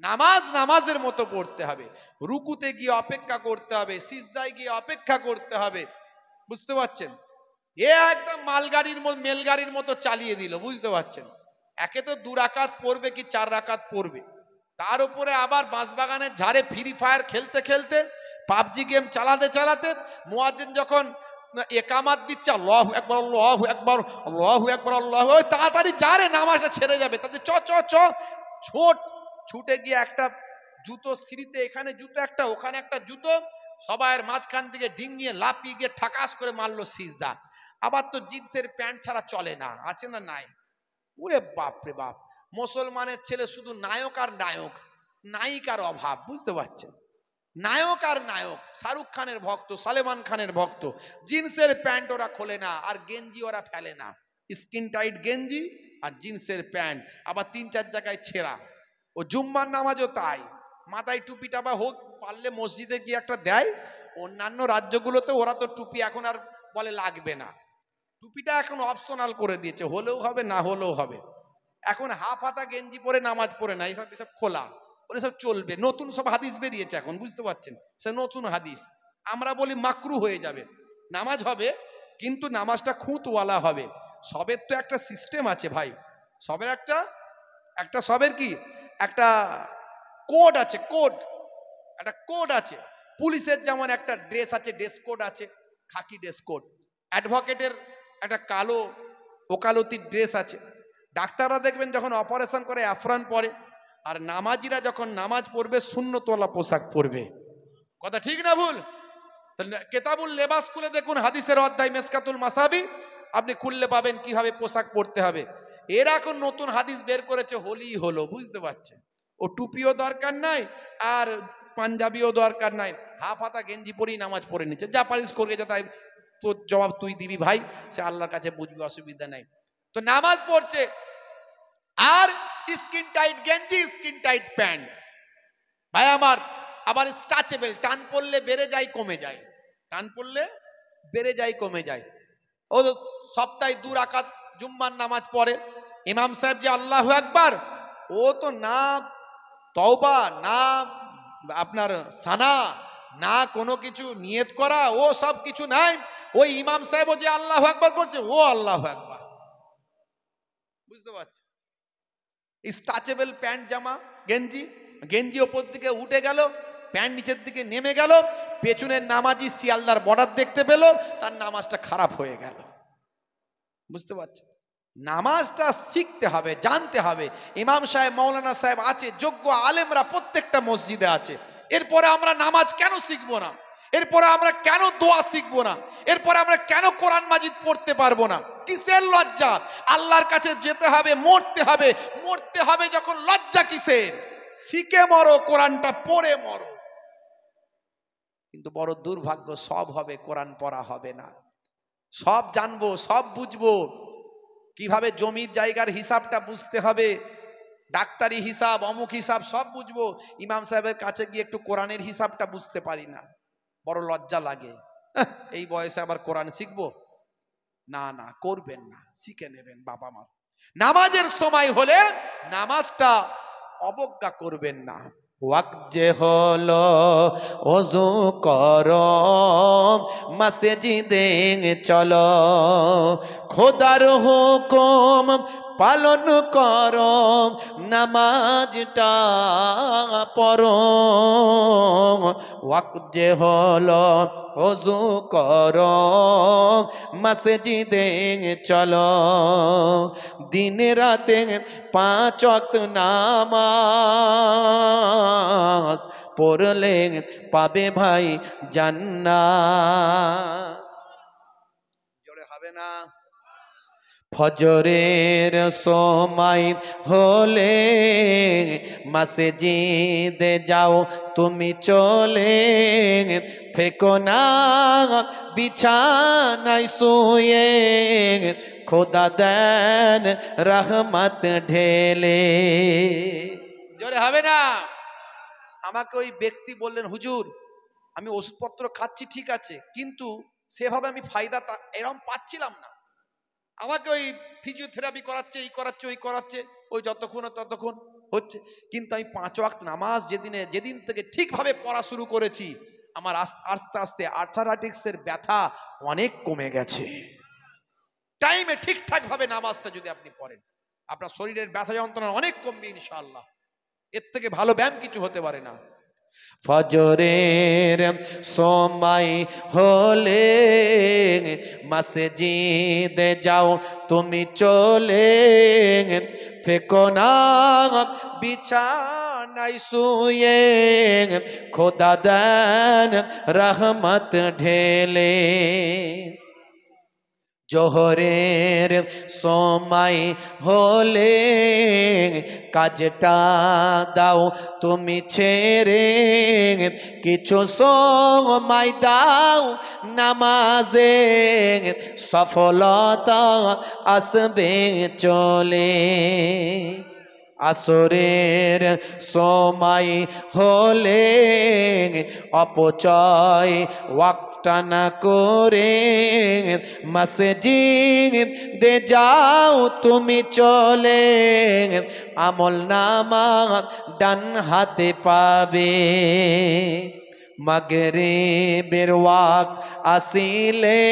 নামাজ নামাজের মতো পড়তে হবে, রুকুতে গিয়ে অপেক্ষা করতে হবে, সিজদায় গিয়ে অপেক্ষা করতে হবে। বুঝতে পারছেন, এ একদম মেলগাড়ির মতো চালিয়ে দিল। বুঝতে পারছেন, একে তো 2 রাকাত পড়বে কি 4 রাকাত পড়বে, তার উপরে আবার বাঁশবাগানের ঝাড়ে ফ্রি ফায়ার খেলতে খেলতে, পাবজি গেম চালাতে চালাতে, মুয়াজ্জিন যখন একামাত দিচ্ছে আল্লাহু আকবার আল্লাহু আকবার আল্লাহু আকবার আল্লাহু, ওই তাড়াতাড়ি যারে নামাজটা ছেড়ে যাবে, তাদের ছুটে গিয়ে একটা জুতো সিঁড়িতে, এখানে জুতো একটা ওখানে একটা জুতো, সবাইয়ের মাঝখান থেকে ডিঙিয়ে লাফিয়ে গিয়ে ঠাকাস করে মারলো সিজদা। আবার তো জিন্সের প্যান্ট ছাড়া চলে না, আছে না নাই? ওরে বাপ রে বাপ, মুসলমানের ছেলে শুধু নায়ক আর নায়িকার অভাব। বুঝতে পারছেন, নায়ক আর নায়ক, শাহরুখ খানের ভক্ত, সালমান খানের ভক্ত, জিন্সের প্যান্ট ওরা খোলে না আর গেঞ্জি ওরা ফেলে না, স্কিন টাইট গেঞ্জি আর জিন্সের প্যান্ট, আবার 3-4 জায়গায় ছেঁড়া। ও জুম্মার নামাজও তাই, মাথায় টুপিটা বা হোক পারলে মসজিদে গিয়ে একটা দেয়। অন্যান্য রাজ্যগুলোতে ওরা তো টুপি এখন আর বলে লাগবে না, টুপিটা এখন অপশনাল করে দিয়েছে, হলেও হবে না হলেও হবে। এখন হাফ হাতা গেঞ্জি পরে নামাজ পড়ে না, এসব এসব খোলা ওরা সব চলবে। নতুন সব হাদিস বেরিয়েছে এখন, বুঝতে পারছেন, সে নতুন হাদিস। আমরা বলি মাকরু হয়ে যাবে, নামাজ হবে কিন্তু নামাজটা খুঁতওয়ালা হবে। সবের তো একটা সিস্টেম আছে ভাই, সবের একটা সবের কি একটা কোড আছে, কোড, একটা কোড আছে। পুলিশের যেমন একটা ড্রেস আছে, ড্রেস কোড আছে, খাকি ড্রেস কোড। অ্যাডভোকেটের একটা কালো ওকালতির ড্রেস আছে। ডাক্তাররা দেখবেন যখন অপারেশন করে অ্যাফরান পরে, আর নামাজিরা যখন নামাজ পড়বে সুন্নতওয়ালা পোশাক পরবে। কথা ঠিক না ভুল? কেতাবুল লেবাস খুলে দেখুন, হাদিসের অধ্যায় মেসকাতুল মাসাবি, আপনি খুললে পাবেন কিভাবে পোশাক পরতে হবে। এর এখন নতুন হাদিস বের করেছে, হলি হলো, বুঝতে পারছেন। ও টুপিও দরকার নাই আর পাঞ্জাবিও দরকার নাই, হাফ হাতা গেঞ্জি পরেই নামাজ পড়ে নিচ্ছে। যা পারিস করে যা, তাই তোর জবাব তুই দিবি ভাই, সে আল্লাহর কাছে বুঝবি, অসুবিধা নাই। তো নামাজ পড়ছে আর স্কিন টাইট গেঞ্জি, স্কিন টাইট প্যান্ট। ভাই আমার, আবার স্ট্রেচেবল, টান পড়লে বেড়ে যায় কমে যায়, টান পড়লে বেড়ে যায় কমে যায়। ও সপ্তাহে 2 রাকাত জুম্মার নামাজ পড়ে, ইমাম সাহেব যে আল্লাহু আকবার, ও তো না তওবা, না আপনার সানা, না কোনো কিছু নিয়ত করা, ও সব কিছু নাই। ওই ইমাম সাহেব যে আল্লাহু আকবার করছে, ও আল্লাহু আকবার, বুঝতে পারছেন। স্ট্রেচেবল প্যান্ট জামা গেঞ্জি, গেঞ্জি ওপর দিকে উঠে গেল, প্যান্ট নিচের দিকে নেমে গেল, পেছনের নামাজি শিয়ালদার বর্ডার দেখতে পেল, তার নামাজটা খারাপ হয়ে গেল, বুঝতে পারছেন। নামাজটা শিখতে হবে, জানতে হবে। ইমাম সাহেব, মাওলানা সাহেব আছে, যোগ্য আলেমরা প্রত্যেকটা মসজিদে আছে। এরপরে আমরা নামাজ কেন শিখবো না? এরপরে আমরা কেন দোয়া শিখবো না? এরপরে আমরা কেন কোরআন মাজিদ পড়তে পারবো না? কিসের লজ্জা? আল্লাহর কাছে যেতে হবে, মরতে হবে, মরতে হবে যখন, লজ্জা কিসের? শিখে মরো, কোরআনটা পড়ে মরো। কিন্তু বড় দুর্ভাগ্য, সব হবে, কোরআন পড়া হবে না। সব জানবো, সব বুঝবো, কিভাবে জমির জায়গার হিসাবটা বুঝতে হবে, ডাক্তারি হিসাব, অমুক হিসাব সব বুঝবো, ইমাম সাহেবের কাছে গিয়ে একটু কোরআনের হিসাবটা বুঝতে পারি না, বড় লজ্জা লাগে। এই বয়সে আবার কোরআন শিখবো? না না, করবেন না, শিখে নেবেন বাবা মা। নামাজের সময় হলে নামাজটা অবজ্ঞা করবেন না। ওয়াক্ত যে হলো ওযু করো, মসজিদে চলো, খোদার হুকুম পালন করো, নামাজটা পড়ো। ওয়াক্ত যে হলো ওযু করো, মসজিদে চলো, দিন রাতে 5 ওয়াক্ত নামাজ পড়লে পাবে ভাই জান্নাত। জোরে হবে না? ফজরের সময় হলে মসজিদে যাও তুমি চলে, থেকো না বিছানায় শুয়ে, খোদা দেন রহমত ঢেলে। জোরে হবে না? আমাকে ওই ব্যক্তি বললেন, হুজুর আমি ওষুধপত্র খাচ্ছি ঠিক আছে, কিন্তু সেভাবে আমি ফায়দা এরকম পাচ্ছিলাম না। আমাকে ওই ফিজিওথেরাপি করাচ্ছে, এই করাচ্ছে, ওই করাচ্ছে, ওই যতক্ষণ ততক্ষণ হচ্ছে, কিন্তু আমি 5 ওয়াক্ত নামাজ যেদিন থেকে ঠিকভাবে পড়া শুরু করেছি, আমার আস্তে আস্তে আর্থারাইটিসের ব্যথা অনেক কমে গেছে। টাইমে ঠিকঠাক ভাবে নামাজটা যদি আপনি পড়েন, আপনার শরীরের ব্যথা যন্ত্রণা অনেক কমবে ইনশাআল্লাহ। এর থেকে ভালো ব্যায়াম কিছু হতে পারে না। ফজরের সময় হলে মসজিদে যাও তুমি চলে, থেকো না বিছানায় শুয়ে, খোদা দেন রহমত ঢেলে। জোহরের সময় হলে কাজটা দাও তুমি ছেড়ে, কিছু সময় দাও নামাজে, সফলতা আসবে চলে। আসরের সময় হলে অপচয় ওয়াক্তটা না করে, মসজিদ দে যাও তুমি চলে, আমল নামা ডান হাতে পাবে। মাগরিবের ওয়াক্ত আসিলে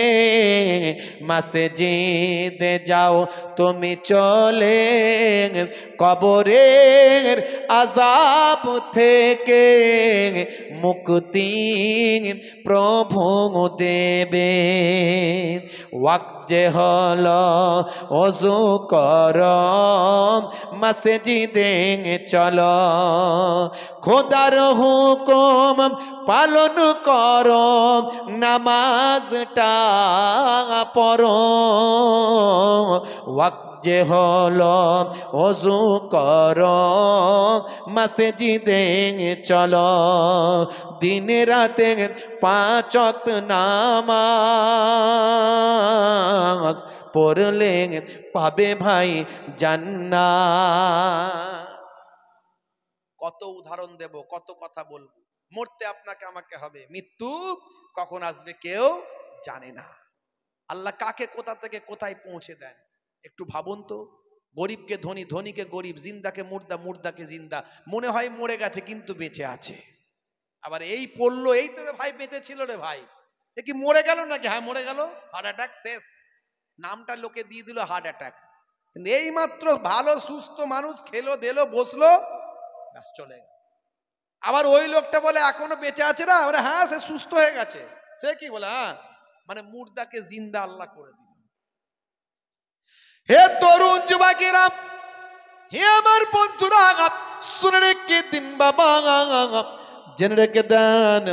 মসজিদে যাও তুমি চলে, কবরের আযাব থেকে মুক্তি প্রভু দেবে। ওয়াক্ত যে হলো ওযু করো মসজিদে চলো, খোদার হুকুম পালন করো নামাজটা পড়ো। ওয়াক্ত যে হলো ওযু করো মসজিদে চলো, দিনে রাতে 5 ওয়াক্ত নামাজ পড়লে পাবে ভাই জান্নাত। কত উদাহরণ দেব, কত কথা বলবো। মরতে আপনাকে আমাকে হবে, মৃত্যু কখন আসবে কেউ জানে না। আল্লাহ কাকে কোথা থেকে কোথায় পৌঁছে দেন একটু ভাবুন তো। গরিবকে ধনী, ধনীকে গরিব, জিন্দাকে মুর্দা, মুর্দাকে জিন্দা। মনে হয় মরে গেছে কিন্তু বেঁচে আছে। আবার এই পড়লো, এই তো রে ভাই বেঁচে ছিল রে ভাই, এ কি মরে গেল নাকি? হ্যাঁ মরে গেল, হার্ট অ্যাটাক, শেষ। নামটা লোকে দিয়ে দিল হার্ট অ্যাটাক। কিন্তু এই মাত্র ভালো সুস্থ মানুষ খেলো দিলো বসলো, ব্যাস চলে গেল। আবার ওই লোকটা বলে এখনো বেঁচে আছে না, হ্যাঁ সে সুস্থ হয়ে গেছে। সে কি বলে? হ্যাঁ, মানে মুর্দাকে জিন্দা আল্লাহ করে দিল। হে তরুণ যুবকেরা, হে আমার বন্ধুরা, শুনে রেখে দিন বাবা, জেনে রেখে দেন।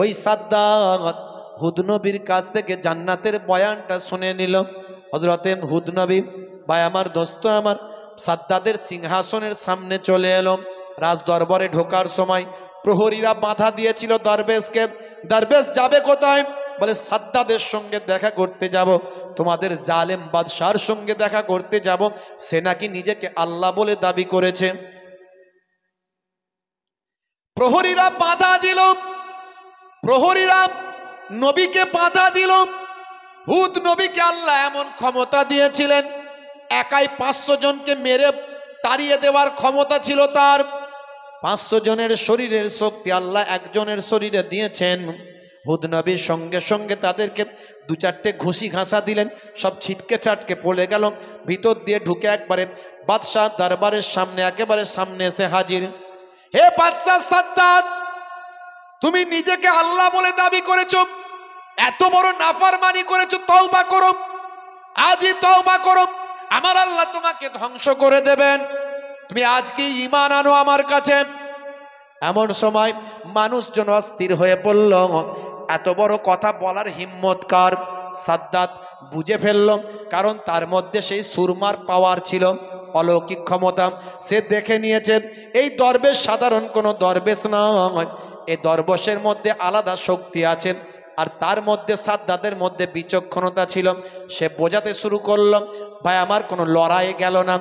ওই সাদ্দাত হুদ নবীর কাছ থেকে জান্নাতের বয়ানটা শুনে নিল। হযরতে হুদ নবী ভাই আমার, দোস্ত আমার, সাদ্দাতের সিংহাসনের সামনে চলে এলো। রাজ দরবারে ঢোকার সময় প্রহরীরা বাধা দিয়েছিল দরবেশকে। দরবেশ যাবে কোথায়? বলে সাদ্দাতের সঙ্গে দেখা করতে যাব, তোমাদের জালেম বাদশার সঙ্গে দেখা করতে যাব। সে নাকি নিজেকে আল্লাহ বলে দাবি করেছে। প্রহরীরা বাধা দিল, প্রহরীরা নবীকে বাধা দিল। হুদ নবীকে আল্লাহ এমন ক্ষমতা দিয়েছিলেন, একাই 500 জনকে মেরে তাড়িয়ে দেওয়ার ক্ষমতা ছিল তার। 500 জনের শরীরের শক্তি আল্লাহ একজনের শরীরে দিয়েছেন। হুদ নবীর সঙ্গে সঙ্গে তাদেরকে 2-4টে ঘুষি ঘাসা দিলেন, সব ছিটকে চাটকে পড়ে গেল। ভিতর দিয়ে ঢুকে একবারে বাদশাহ দরবারের সামনে, একেবারে সামনে এসে হাজির। হে বাদশাহ সাদ্দাত, তুমি নিজেকে আল্লাহ বলে দাবি করেছো, এত বড় নাফরমানি করেছো, তওবা করো, আজই তওবা করো, আমার আল্লাহ তোমাকে ধ্বংস করে দেবেন। তুমি আজকে ঈমান আনো আমার কাছে। এমন সময় মানুষজন অস্থির হয়ে পড়ল, এত বড় কথা বলার হিম্মত কার? সাদ্দাত বুঝে ফেলল, কারণ তার মধ্যে সেই সুরমার পাওয়ার ছিল, অলৌকিক ক্ষমতা। সে দেখে নিয়েছে এই দরবেশ সাধারণ কোনো দরবেশ নয়, এই দরবেশের মধ্যে আলাদা শক্তি আছে। আর তার মধ্যে সাদ্দাতের মধ্যে বিচক্ষণতা ছিল। সে বোঝাতে শুরু করল, ভাই আমার কোনো লড়াই গেল না।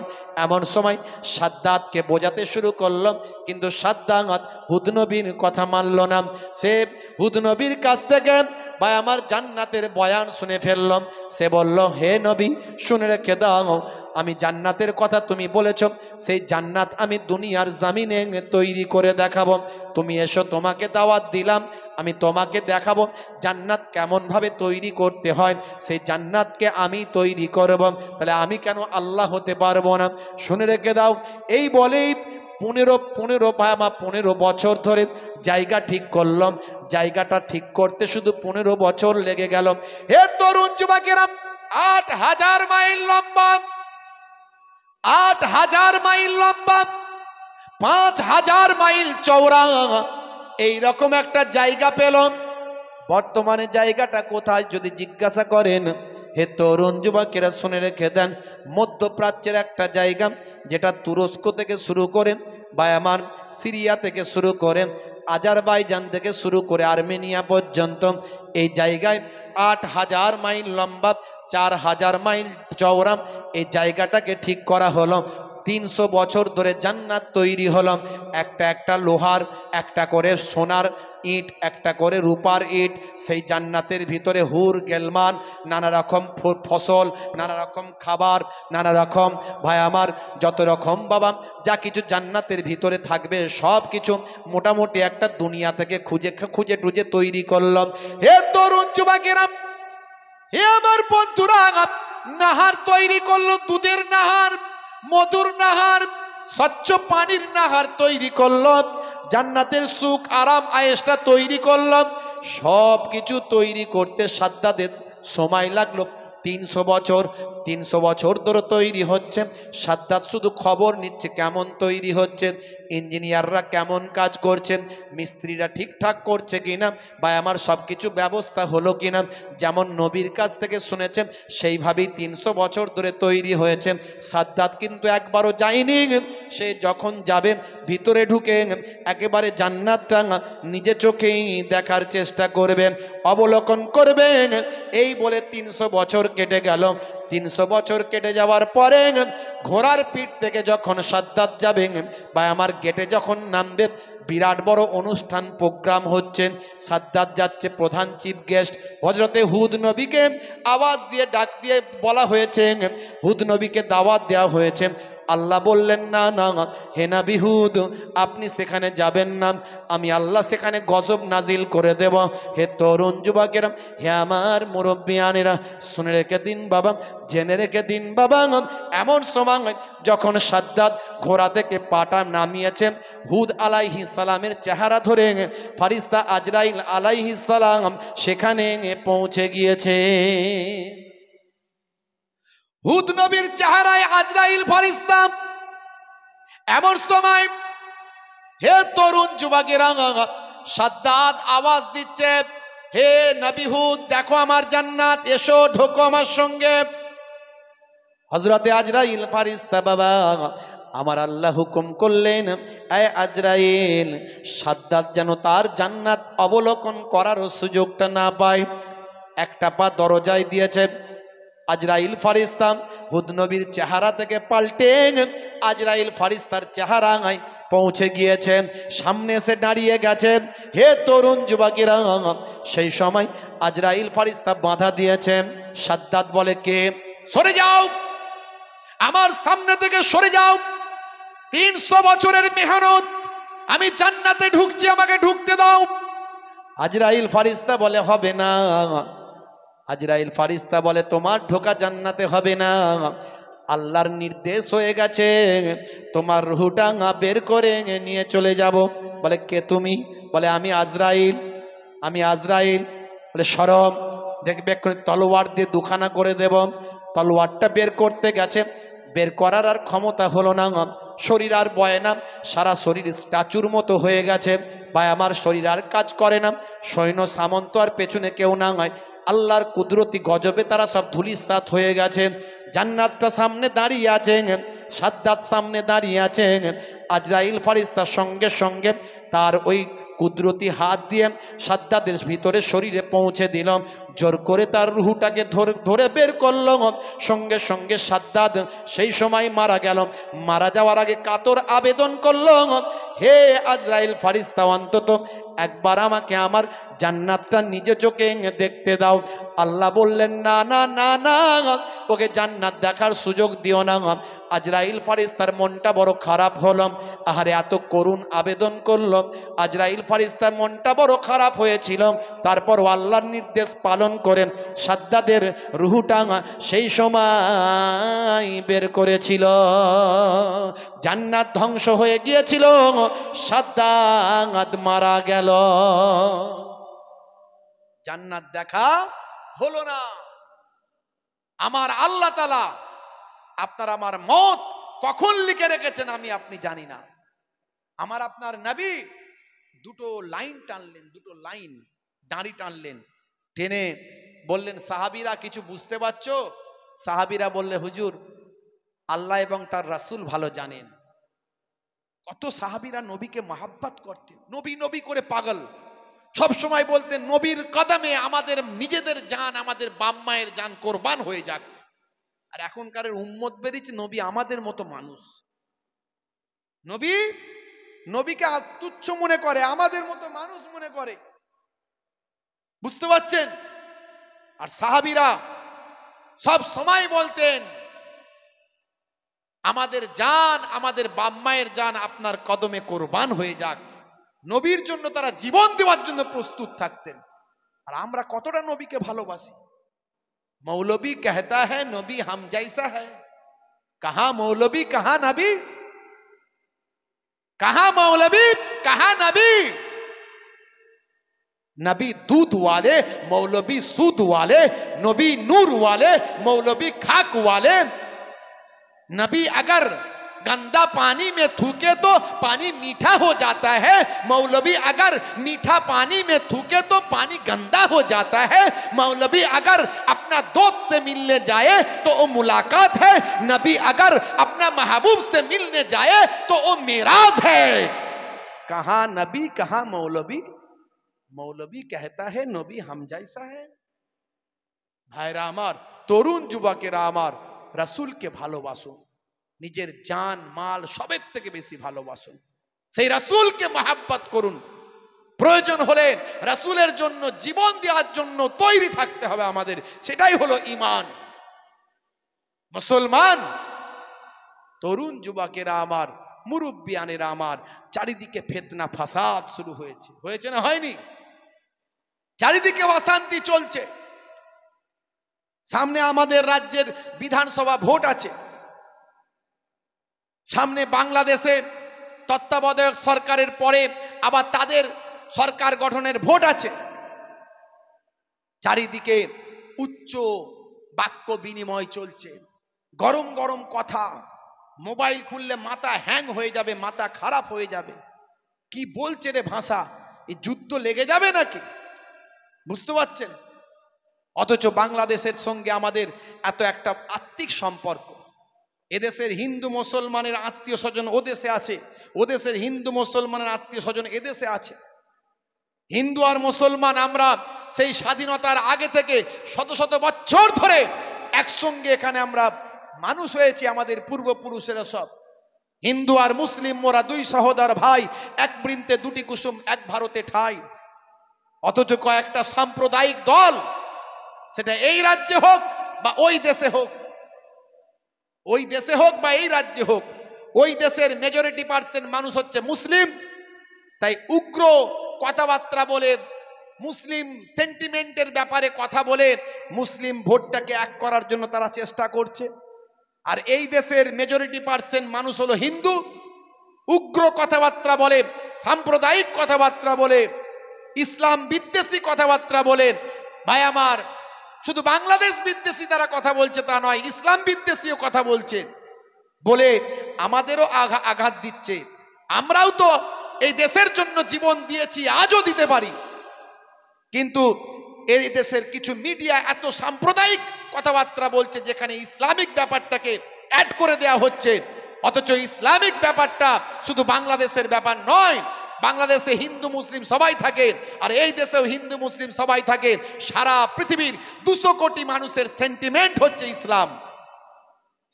এমন সময় সাদ্দাতকে বোঝাতে শুরু করল, কিন্তু সাদ্দাত হুদ নবীর কথা মানল না। সে হুদ নবীর কাছ থেকে ভাই আমার জান্নাতের বয়ান শুনে ফেললাম। সে বলল, হে নবী শুনে রেখে দাও, আমি জান্নাতের কথা তুমি বলেছ, সেই জান্নাত আমি দুনিয়ার জামিনে তৈরি করে দেখাবো। তুমি এসো, তোমাকে দাওয়াত দিলাম, আমি তোমাকে দেখাবো জান্নাত কেমন ভাবে তৈরি করতে হয়। সেই জান্নাতকে আমি তৈরি করব, তাহলে আমি কেন আল্লাহ হতে পারবো না? শুনে রেখে দাও। এই বলেই 15 বছর ধরে জায়গা ঠিক করলাম। জায়গাটা ঠিক করতে শুধু 15 বছর লেগে গেল। হে তরুণ যুবকেরা, 8000 মাইল লম্বা, 8000 মাইল লম্বা, 5000 মাইল চওড়া এইরকম একটা জায়গা পেল। বর্তমানে জায়গাটা কোথায় যদি জিজ্ঞাসা করেন, হে তরুণ যুবকেরা শুনে রেখে দেন, মধ্যপ্রাচ্যের একটা জায়গা যেটা তুরস্ক থেকে শুরু করে বা আমার সিরিয়া থেকে শুরু করে আজারবাইজান থেকে শুরু করে আর্মেনিয়া পর্যন্ত, এই জায়গায় 8,000 মাইল লম্বা, 4,000 মাইল চওড়া এই জায়গাটাকে ঠিক করা হলো। 300 বছর ধরে জান্নাত তৈরি হলো। একটা একটা লোহার, একটা করে সোনার ইট, একটা করে রূপার ইট, সেই জান্নাতের ভিতরে হুর গেলমান, নানা রকম ফসল, নানা রকম খাবার, নানা রকম ভাই আমার যত রকম বাবা যা কিছু জান্নাতের ভিতরে থাকবে সব কিছু মোটামুটি একটা দুনিয়া থেকে খুঁজে খুঁজে টুজে তৈরি করলাম। হে তরুণ যুবকেরা, হে আমার বন্ধুরা, নাহার তৈরি করলো, দুধের নাহার, মধুর নাহার, স্বচ্ছ পানির নাহার তৈরি করলাম, জান্নাতের সুখ আরাম আয়েশটা তৈরি করলাম। সব কিছু তৈরি করতে সাদ্দাদের সময় লাগলো 300 বছর। 300 বছর ধরে তৈরি হচ্ছে। সাদ্দাত শুধু খবর নিচ্ছে কেমন তৈরি হচ্ছে, ইঞ্জিনিয়াররা কেমন কাজ করছে, মিস্ত্রিরা ঠিকঠাক করছে কিনা, বা আমার সব কিছু ব্যবস্থা হলো কিনা। যেমন নবীর কাছ থেকে শুনেছেন সেইভাবেই 300 বছর ধরে তৈরি হয়েছে। সাদ্দাত কিন্তু একবারও যায়নি। সে যখন যাবে ভিতরে ঢুকে একেবারে জান্নাতটা নিজে চোখেই দেখার চেষ্টা করবেন, অবলোকন করবেন। এই বলে 300 বছর কেটে গেল। 300 বছর কেটে যাওয়ার পরে ঘোড়ার পিঠ থেকে যখন সাদ্দাত যাবে বা আমার গেটে যখন নামবে, বিরাট বড় অনুষ্ঠান প্রোগ্রাম হচ্ছে। সাদ্দাত যাচ্ছে প্রধান চিফ গেস্ট। হযরতে হুদ নবীকে আওয়াজ দিয়ে ডাক দিয়ে বলা হয়েছে, হুদ নবীকে দাওয়াত দেওয়া হয়েছে। আল্লাহ বললেন না না হে নবী হুদ, আপনি সেখানে যাবেন না, আমি আল্লাহ সেখানে গজব নাজিল করে দেব। হে তরুণ যুবকেরা, হে আমার মুরব্বিয়ানেরা, শুনে রেখে দিন বাবা, জেনে রেখে দিন বাবা, এমন সময় যখন সাদ্দাত ঘোড়া থেকে পাটা নামিয়েছে, হুদ আলাইহিস সালামের চেহারা ধরে ফারিস্তা আজরাইল আলাইহিস সালাম সেখানে পৌঁছে গিয়েছে। হুদ নবীর চেহারায় আজরাইল ফারিস্তা। এমন সময় হে তরুণ যুবকেরা, সাদ্দাত আওয়াজ দিচ্ছে, হে নবী হুদ, দেখো আমার জান্নাত, এসো ঢোকো আমার সঙ্গে। হযরতে আজরাইল ফারিস্তা বাবা আমার আল্লাহ হুকুম করলেন, এ আজরাইল, সাদ্দাত যেন তার জান্নাত অবলোকন করারও সুযোগটা না পায়। একটা পা দরজায় দিয়েছে। আজরাইল ফারিস্তা হুদ নবীর চেহারা থেকে পাল্টে আজরাইল ফারিস্তার চেহারায় পৌঁছে গিয়েছে, সামনে এসে দাঁড়িয়ে গেছে। হে তরুণ যুবকেরা, সেই সময় আজরাইল ফারিস্তা বাধা দিয়েছে। সাদ্দাত বলে, কে? সরে যাও, আমার সামনে থেকে সরে যাও। 300 বছরের মেহনত, আমি জান্নাতে ঢুকছি, আমাকে ঢুকতে দাও। আজরাইল ফারিস্তা বলে, হবে না। আজরাইল ফারিস্তা বলে, তোমার ঢোকা জান্নাতে হবে না, আল্লাহর নির্দেশ হয়ে গেছে, তোমার রুহটা বের করে নিয়ে চলে যাব। বলে, কে তুমি? বলে, আমি আজরাইল, আমি আজরাইল। বলে, শরম, দেখবে এক্ষুনি তলোয়ার দিয়ে দুখানা করে দেব। তলোয়ারটা বের করতে গেছে, বের করার আর ক্ষমতা হলো না। শরীর আর বয় না, সারা শরীর স্ট্যাচুর মতো হয়ে গেছে। ভাই আমার শরীর আর কাজ করে না, সৈন্য সামন্ত আর পেছনে কেউ না হয়, আল্লাহর কুদরতি গজবে তারা সব ধুলিসাৎ হয়ে গেছে। জান্নাতটা সামনে দাঁড়িয়ে আছে, সাদ্দাত সামনে দাঁড়িয়ে আছে। আজরাইল ফারিস্তার সঙ্গে সঙ্গে তার ওই কুদরতি হাত দিয়ে সাদ্দাতের ভিতরে শরীরে পৌঁছে দিল, জোর করে তার রুহটাকে ধরে বের করল। সঙ্গে সঙ্গে সাদ্দাত সেই সময় মারা গেল। মারা যাওয়ার আগে কাতর আবেদন করল, হে আজরাইল ফারিস্তা, অন্তত একবার আমাকে আমার জান্নাতটা নিজে চোখে দেখতে দাও। আল্লাহ বললেন, না না না না, ওকে জান্নাত দেখার সুযোগ দিও না। আজরাইল ফারিস্তার মনটা বড় খারাপ হলো। আহারে, এত করুণ আবেদন করলো, আজরাইল ফারিস্তার মনটা বড় খারাপ হয়েছিল। তারপর আল্লাহর নির্দেশ পালন করেন সাদ্দাতের রুহুটা সেই সময় বের করেছিল। জান্নাত ধ্বংস হয়ে গিয়েছিল, সাদ্দাত মারা গেল, জান্নাত দেখা হলো না। আমার আল্লাহ তাআলা আপনার আমার মত কখন লিখে রেখেছেন আমি আপনি জানি না। আমার আপনার নবী দুটো লাইন টানলেন, দুটো লাইন দাঁড়ি টানলেন, টেনে বললেন, সাহাবীরা কিছু বুঝতে পারছো? সাহাবীরা বললে, হুজুর আল্লাহ এবং তার রাসূল ভালো জানেন। কত সাহাবীরা নবীকে মহাব্বত করতেন, নবী নবী করে পাগল, সব সময় বলতেন নবীর কদমে আমাদের নিজেদের জান, আমাদের বাপ মায়ের জান কোরবান হয়ে যাক। আর এখনকার উম্মত বেরিয়েছে নবী আমাদের মতো মানুষ, নবীকে তুচ্ছ মনে করে, আমাদের মতো মানুষ মনে করে। বুঝতে পারছেন? আর সাহাবীরা সব সময় বলতেন আমাদের জান, আমাদের বাপ মায়ের জান আপনার কদমে কোরবান হয়ে যাক। নবীর জন্য তারা জীবন দেওয়ার জন্য প্রস্তুত থাকতেন। আর আমরা কতটা নবীকে ভালোবাসি। মৌলবী कहता है নবী हम जैसा है, कहां मौलवी कहां नबी, कहां मौलवी कहां नबी। नबी दूध वाले, मौलवी सूद वाले, नबी नूर वाले, मौलवी खाक वाले। नबी अगर गंदा पानी में थूके तो पानी मीठा हो जाता है, मौलवी अगर मीठा पानी में थूके तो पानी गंदा हो जाता है। मौलवी अगर अपना दोस्त से मिलने जाए तो वो मुलाकात है, नबी अगर अपना महबूब से मिलने जाए तो वो मेराज है। कहां नबी कहां मौलवी, मौलवी कहता है नबी हम जैसा है। भाईरा आमार, तरुण যুবকেরা আমার, রাসূলকে ভালোবাসুন, নিজের জান মাল সবের থেকে বেশি ভালোবাসুন, সেই রাসূলকে মহব্বত করুন। প্রয়োজন হলে রাসূলের জন্য জীবন দেওয়ার জন্য তৈরি থাকতে হবে আমাদের, সেটাই হলো ঈমান। মুসলমান তরুণ যুবকেরা আমার, মুরব্বিয়ানেরা আমার, চারিদিকে ফিতনা ফাসাদ শুরু হয়েছে না হয়নি? চারিদিকে অশান্তি চলছে। সামনে আমাদের রাজ্যের বিধানসভা ভোট আছে, সামনে বাংলাদেশে তত্ত্বাবধায়ক সরকারের পরে আবার তাদের সরকার গঠনের ভোট আছে। চারিদিকে উচ্চ বাক্য বিনিময় চলছে, গরম গরম কথা, মোবাইল খুললে মাথা হ্যাং হয়ে যাবে, মাথা খারাপ হয়ে যাবে। কি বলছে রে ভাষা, এই যুদ্ধ লেগে যাবে নাকি? বুঝতে পারছেন? অথচ বাংলাদেশের সঙ্গে আমাদের এত একটা আত্মিক সম্পর্ক। এদেশের হিন্দু মুসলমানের আত্মীয় স্বজন ও দেশে আছে, ও দেশের হিন্দু মুসলমানের আত্মীয় স্বজন এদেশে আছে। হিন্দু আর মুসলমান আমরা সেই স্বাধীনতার আগে থেকে শত শত বছর ধরে একসঙ্গে এখানে আমরা মানুষ হয়েছি। আমাদের পূর্বপুরুষেরা সব হিন্দু আর মুসলিম, মোরা দুই সহোদর ভাই, এক বৃন্তে দুটি কুসুম, এক ভারতে ঠাই। অথচ কয়েকটা সাম্প্রদায়িক দল, সেটা এই রাজ্যে হোক বা ওই দেশে হোক, ওই দেশে হোক বা এই রাজ্যে হোক, ওই দেশের মেজরিটি পার্সেন্ট মানুষ হচ্ছে মুসলিম। তাই উগ্র কথাবার্তা বলে, মুসলিম সেন্টিমেন্টের ব্যাপারে কথা বলে মুসলিম ভোটটাকে এক করার জন্য তারা চেষ্টা করছে। আর এই দেশের মেজরিটি পার্সেন্ট মানুষ হলো হিন্দু, উগ্র কথাবার্তা বলে, সাম্প্রদায়িক কথাবার্তা বলে, ইসলাম বিদ্বেষী কথাবার্তা বলে। ভাই আমার, শুধু বাংলাদেশ বিদ্বেষী তারা কথা বলছে তা নয়, ইসলাম বিদ্বেষীও কথা বলছে, বলে আমাদেরও আঘাত দিচ্ছে। আমরাও তো এই দেশের জন্য জীবন দিয়েছি, আজও দিতে পারি, কিন্তু এই দেশের কিছু মিডিয়া এত সাম্প্রদায়িক কথাবার্তা বলছে যেখানে ইসলামিক ব্যাপারটাকে অ্যাড করে দেয়া হচ্ছে। অথচ ইসলামিক ব্যাপারটা শুধু বাংলাদেশের ব্যাপার নয়, বাংলাদেশে হিন্দু মুসলিম সবাই থাকে, আর এই দেশেও হিন্দু মুসলিম সবাই থাকে। সারা পৃথিবীর 200 কোটি মানুষের সেন্টিমেন্ট হচ্ছে ইসলাম।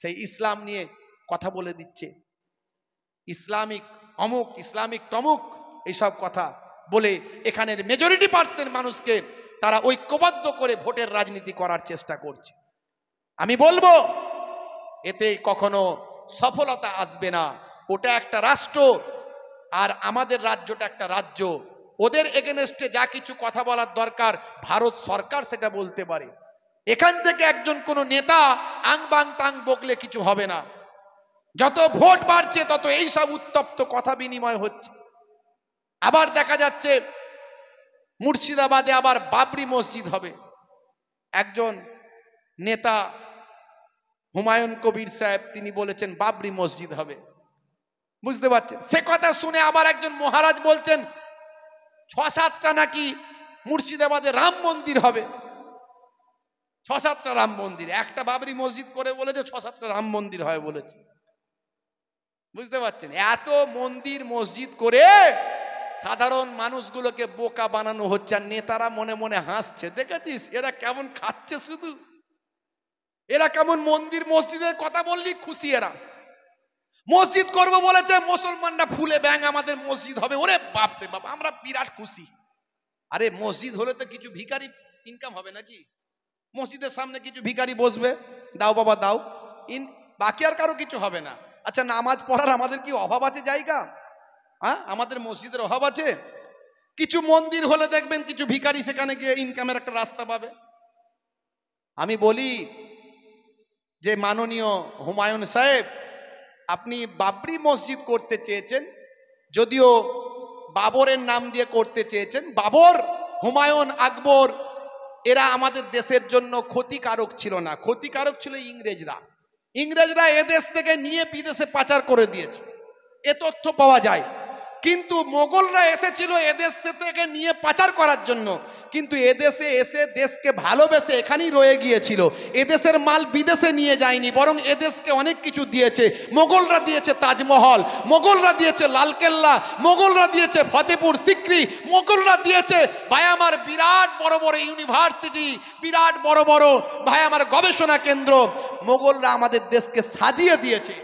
সেই ইসলাম নিয়ে কথা বলে দিচ্ছে, ইসলামিক অমুক, ইসলামিক তমুক, এইসব কথা বলে এখানের মেজরিটি পার্সেন্ট মানুষকে তারা ঐক্যবদ্ধ করে ভোটের রাজনীতি করার চেষ্টা করছে। আমি বলবো এতে কখনো সফলতা আসবে না। ওটা একটা রাষ্ট্র আর আমাদের রাজ্যটা একটা রাজ্য। ওদের এগেনস্টে যা কিছু কথা বলার দরকার ভারত সরকার সেটা বলতে পারে। এখান থেকে একজন কোন নেতা আং বাং তাং বকলে কিছু হবে না। যত ভোট বাড়ছে তত এই সব উত্তপ্ত কথা বিনিময় হচ্ছে। আবার দেখা যাচ্ছে মুর্শিদাবাদে আবার বাবরি মসজিদ হবে। একজন নেতা হুমায়ুন কবির সাহেব তিনি বলেছেন বাবরি মসজিদ হবে। বুঝতে পারছেন? সে কথা শুনে আবার একজন মহারাজ বলছেন 6-7টা নাকি মুর্শিদাবাদে রাম মন্দির হবে। 6-7টা রাম মন্দির, একটা বাবরি মসজিদ করে বলেছে 6-7টা রাম মন্দির হয় বলেছে। বুঝতে পারছেন? এত মন্দির মসজিদ করে সাধারণ মানুষগুলোকে বোকা বানানো হচ্ছে, আর নেতারা মনে মনে হাসছে। দেখেছিস এরা কেমন খাচ্ছে, শুধু এরা কেমন মন্দির মসজিদের কথা বললি খুশি। এরা মসজিদ করবো বলেছে, মুসলমানরা ফুলে ব্যাং আমাদের মসজিদ হবে, ওরে বাপ রে বাপ, আমরা বিরাট খুশি। আরে মসজিদ হলে তো কিছু ভিখারি ইনকাম হবে নাকি? মসজিদের সামনে কিছু ভিখারি বসবে, দাও বাবা দাও, বাকি আর কারো কিছু হবে না। আচ্ছা, নামাজ পড়ার আমাদের কি অভাব আছে জায়গা? হ্যাঁ, আমাদের মসজিদের অভাব আছে? কিছু মন্দির হলে দেখবেন কিছু ভিখারি সেখানে গিয়ে ইনকামের একটা রাস্তা পাবে। আমি বলি যে মাননীয় হুমায়ুন সাহেব, আপনি বাবরি মসজিদ করতে চেয়েছেন, যদিও বাবরের নাম দিয়ে করতে চেয়েছেন। বাবর, হুমায়ুন, আকবর এরা আমাদের দেশের জন্য ক্ষতিকারক ছিল না, ক্ষতিকারক ছিল ইংরেজরা। ইংরেজরা এদেশ থেকে নিয়ে বিদেশে পাচার করে দিয়েছে, এ তথ্য পাওয়া যায়। কিন্তু মোগলরা এসেছিল এদেশ থেকে নিয়ে পাচার করার জন্য, কিন্তু এদেশে এসে দেশকে ভালোবেসে এখানেই রয়ে গিয়েছিল। এদেশের মাল বিদেশে নিয়ে যায়নি, বরং এদেশকে অনেক কিছু দিয়েছে। মোগলরা দিয়েছে তাজমহল, মোগলরা দিয়েছে লালকেল্লা, মোগলরা দিয়েছে ফতেপুর সিক্রি, মোগলরা দিয়েছে ভাই আমার বিরাট বড় বড় ইউনিভার্সিটি, বিরাট বড় বড় ভাই আমার গবেষণা কেন্দ্র মোগলরা আমাদের দেশকে সাজিয়ে দিয়েছে।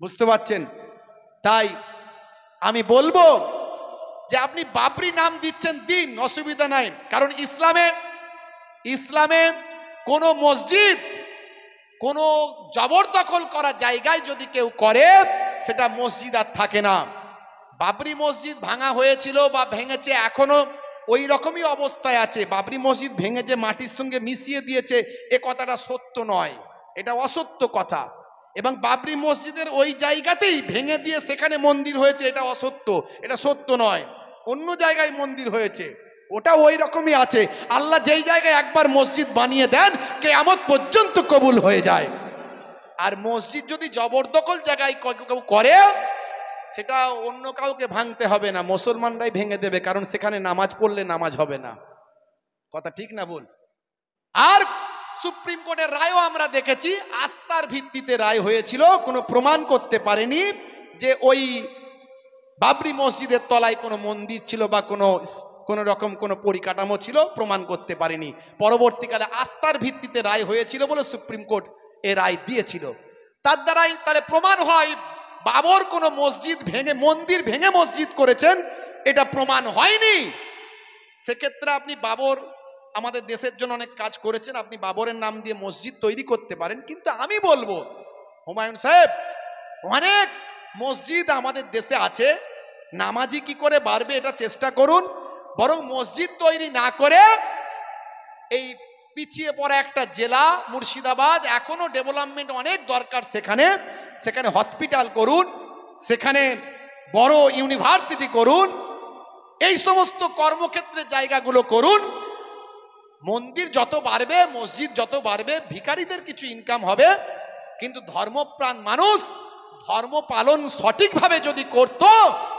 বুঝতে পারছেন? তাই আমি বলবো যে আপনি বাবরি নাম দিচ্ছেন, দিন, অসুবিধা নাই। কারণ ইসলামে কোনো মসজিদ কোনো জবরদখল করা জায়গায় যদি কেউ করে, সেটা মসজিদ আর থাকে না। বাবরি মসজিদ ভাঙা হয়েছিল বা ভেঙেছে, এখনো ওই রকমই অবস্থায় আছে। বাবরি মসজিদ ভেঙে যে মাটির সঙ্গে মিশিয়ে দিয়েছে, এ কথাটা সত্য নয়, এটা অসত্য কথা। এবং বাবরি মসজিদের ওই জায়গাতেই ভেঙে দিয়ে সেখানে মন্দির হয়েছে, এটা অসত্য, এটা সত্য নয়। অন্য জায়গায় মন্দির হয়েছে, ওটা ওই রকমই আছে। আল্লাহ যেই জায়গায় একবার মসজিদ বানিয়ে দেন, কিয়ামত পর্যন্ত কবুল হয়ে যায়। আর মসজিদ যদি জবরদখল জায়গায় কেউ করে, সেটা অন্য কাউকে ভাঙতে হবে না, মুসলমানরাই ভেঙে দেবে, কারণ সেখানে নামাজ পড়লে নামাজ হবে না। কথা ঠিক না বল? আর সুপ্রিম কোর্টের রায়ও আমরা দেখেছি, আস্থার ভিত্তিতে রায় হয়েছিল, কোনো প্রমাণ করতে পারেনি যে ওই বাবরি মসজিদের তলায় কোনো মন্দির ছিল বা কোনো রকম কোনো পরিকাঠামো ছিল, প্রমাণ করতে পারেনি। পরবর্তীকালে আস্থার ভিত্তিতে রায় হয়েছিল বলে সুপ্রিম কোর্ট এ রায় দিয়েছিল। তার দ্বারাই তাহলে প্রমাণ হয় বাবর কোনো মসজিদ ভেঙে, মন্দির ভেঙে মসজিদ করেছেন, এটা প্রমাণ হয়নি। সেক্ষেত্রে আপনি বাবর আমাদের দেশের জন্য অনেক কাজ করেছেন, আপনি বাবরের নাম দিয়ে মসজিদ তৈরি করতে পারেন। কিন্তু আমি বলবো হুমায়ুন সাহেব, অনেক মসজিদ আমাদের দেশে আছে, নামাজি কি করে বাড়বে এটা চেষ্টা করুন। বরং মসজিদ তৈরি না করে এই পিছিয়ে পড়া একটা জেলা মুর্শিদাবাদ, এখনো ডেভেলপমেন্ট অনেক দরকার, সেখানে হসপিটাল করুন, সেখানে বড় ইউনিভার্সিটি করুন, এই সমস্ত কর্মক্ষেত্রের জায়গাগুলো করুন। মন্দির যত বাড়বে, মসজিদ যত বাড়বে, ভিখারিদের কিছু ইনকাম হবে। কিন্তু ধর্মপ্রাণ মানুষ ধর্ম পালন সঠিকভাবে যদি করত,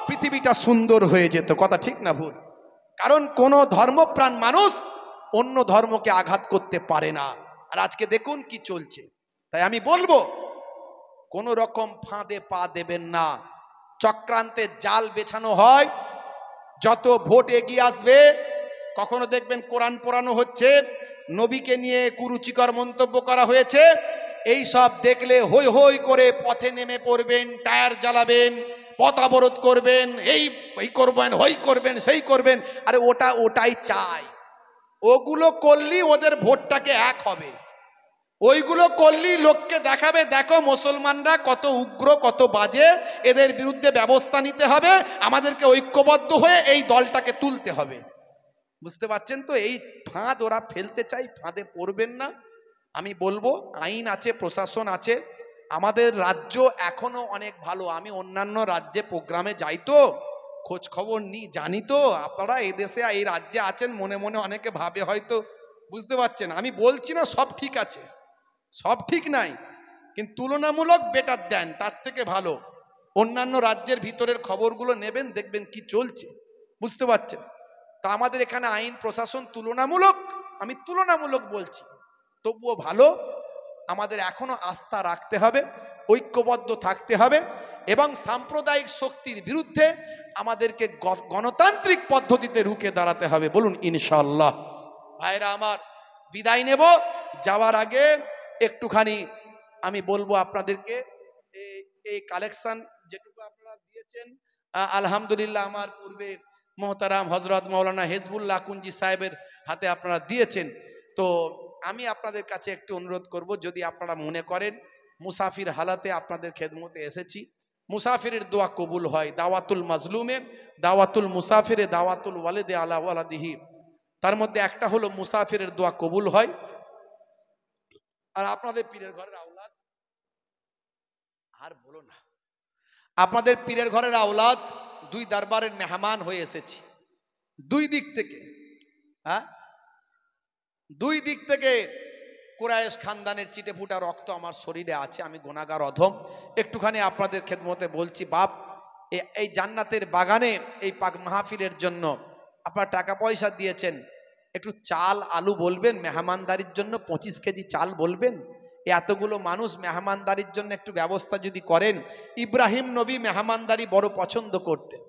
পৃথিবীটা সুন্দর হয়ে যেত। কথা ঠিক না ভুল? কারণ কোন ধর্মপ্রাণ মানুষ অন্য ধর্মকে আঘাত করতে পারে না। আর আজকে দেখুন কি চলছে। তাই আমি বলবো, কোন রকম ফাঁদে পা দেবেন না, চক্রান্তে জাল বেছানো হয়। যত ভোট এগিয়ে আসবে, কখনো দেখবেন কোরআন পড়ানো হচ্ছে, নবীকে নিয়ে কুরুচিকর মন্তব্য করা হয়েছে, এই সব দেখলে হই হই করে পথে নেমে পড়বেন, টায়ার জ্বালাবেন, পথ অবরোধ করবেন, এই করবেন, হই করবেন, সেই করবেন। আরে ওটাই চাই। ওগুলো করলেই ওদের ভোটটাকে এক হবে, ওইগুলো করলেই লোককে দেখাবে, দেখো মুসলমানরা কত উগ্র, কত বাজে, এদের বিরুদ্ধে ব্যবস্থা নিতে হবে, আমাদেরকে ঐক্যবদ্ধ হয়ে এই দলটাকে তুলতে হবে। বুঝতে পারছেন তো? এই ফাঁদ ওরা ফেলতে চাই, ফাঁদে পড়বেন না। আমি বলবো আইন আছে, প্রশাসন আছে, আমাদের রাজ্য এখনো অনেক ভালো। আমি অন্যান্য রাজ্যে প্রোগ্রামে যাই তো, খোঁজ খবর নিই, জানি তো। আপনারা এই দেশে এই রাজ্যে আছেন, মনে মনে অনেকে ভাবে হয়তো, বুঝতে পারছেন? আমি বলছি না সব ঠিক আছে, সব ঠিক নাই, কিন্তু তুলনামূলক বেটার দেন, তার থেকে ভালো। অন্যান্য রাজ্যের ভিতরের খবরগুলো নেবেন, দেখবেন কি চলছে, বুঝতে পারছেন? তা আমাদের এখানে আইন প্রশাসন তুলনামূলক, আমি তুলনামূলক বলছি, তবুও ভালো। আমাদের এখনো আস্থা রাখতে হবে, ঐক্যবদ্ধ থাকতে হবে এবং সাম্প্রদায়িক শক্তির বিরুদ্ধে আমাদেরকে গণতান্ত্রিক পদ্ধতিতে রুখে দাঁড়াতে হবে। বলুন ইনশাআল্লাহ। ভাইরা আমার, বিদায় নেব। যাওয়ার আগে একটুখানি আমি বলবো আপনাদেরকে, এই কালেকশন যেটুকু আপনারা দিয়েছেন আলহামদুলিল্লাহ, আমার পূর্বে মোহতারাম হজরত মৌলানা হেজবুল্লাহ কুঞ্জি সাহেবের হাতে আপনারা দিয়েছেন। তো আমি আপনাদের কাছে একটু অনুরোধ করব, যদি আপনারা মনে করেন মুসাফির হালাতে আপনাদের খেদমতে এসেছি, মুসাফিরের দোয়া কবুল হয়। দাওয়াতুল মাজলুমে, দাওয়াতুল মুসাফিরে, দাওয়াতুল ওয়ালিদে আলা ওয়ালাদিহি, তার মধ্যে একটা হলো মুসাফিরের দোয়া কবুল হয়। আর আপনাদের পীরের ঘরের আওলাদ, আর বলো না, আপনাদের পীরের ঘরের আওলাদ দুই দরবারের মেহমান হয়ে এসেছি, দুই দিক থেকে। হ্যাঁ, দুই দিক থেকে কুরাইশ খানদানের চিটে ফুটা রক্ত আমার শরীরে আছে, আমি গুনাহগার অধম। একটুখানি আপনাদের খেদমতে বলছি, বাপ, এই জান্নাতের বাগানে এই পাক মাহফিলের জন্য আপনারা টাকা পয়সা দিয়েছেন, একটু চাল আলু বলবেন মেহমানদারির জন্য, 25 কেজি চাল বলবেন। এতগুলো মানুষ মেহমানদারির জন্য একটু ব্যবস্থা যদি করেন। ইব্রাহিম নবী মেহমানদারি বড় পছন্দ করতেন।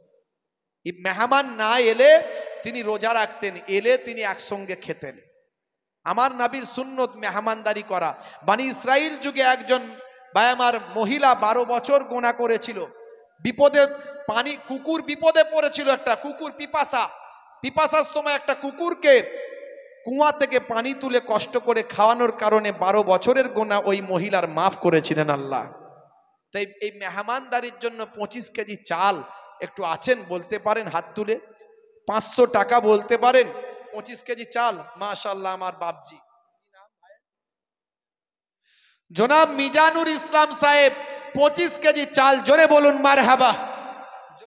মেহমান না এলে তিনি রোজা রাখতেন, এলে তিনি একসঙ্গে খেতেন। আমার নবীর সুন্নত মেহমানদারি করা। বানি ইসরাইল যুগে একজন বায়ামার মহিলা 12 বছর গোনা করেছিল, বিপদে পানি, কুকুর বিপদে পড়েছিল, একটা কুকুর পিপাসার সময় একটা কুকুরকে কুয়া থেকে পানি তুলে কষ্ট করে খাওয়ানোর কারণে 12 বছরের গোনা ওই মহিলার মাফ করেছিলেন আল্লাহ। তাই এই মেহমানদারির জন্য 25 কেজি চাল একটু আছেন বলতে পারেন হাত তুলে, 500 টাকা বলতে পারেন, 25 কেজি চাল। মাশাআল্লাহ, আমার বাপজি জনাব মিজানুর ইসলাম সাহেব 25 কেজি চাল, জোরে বলুন মারহাবা।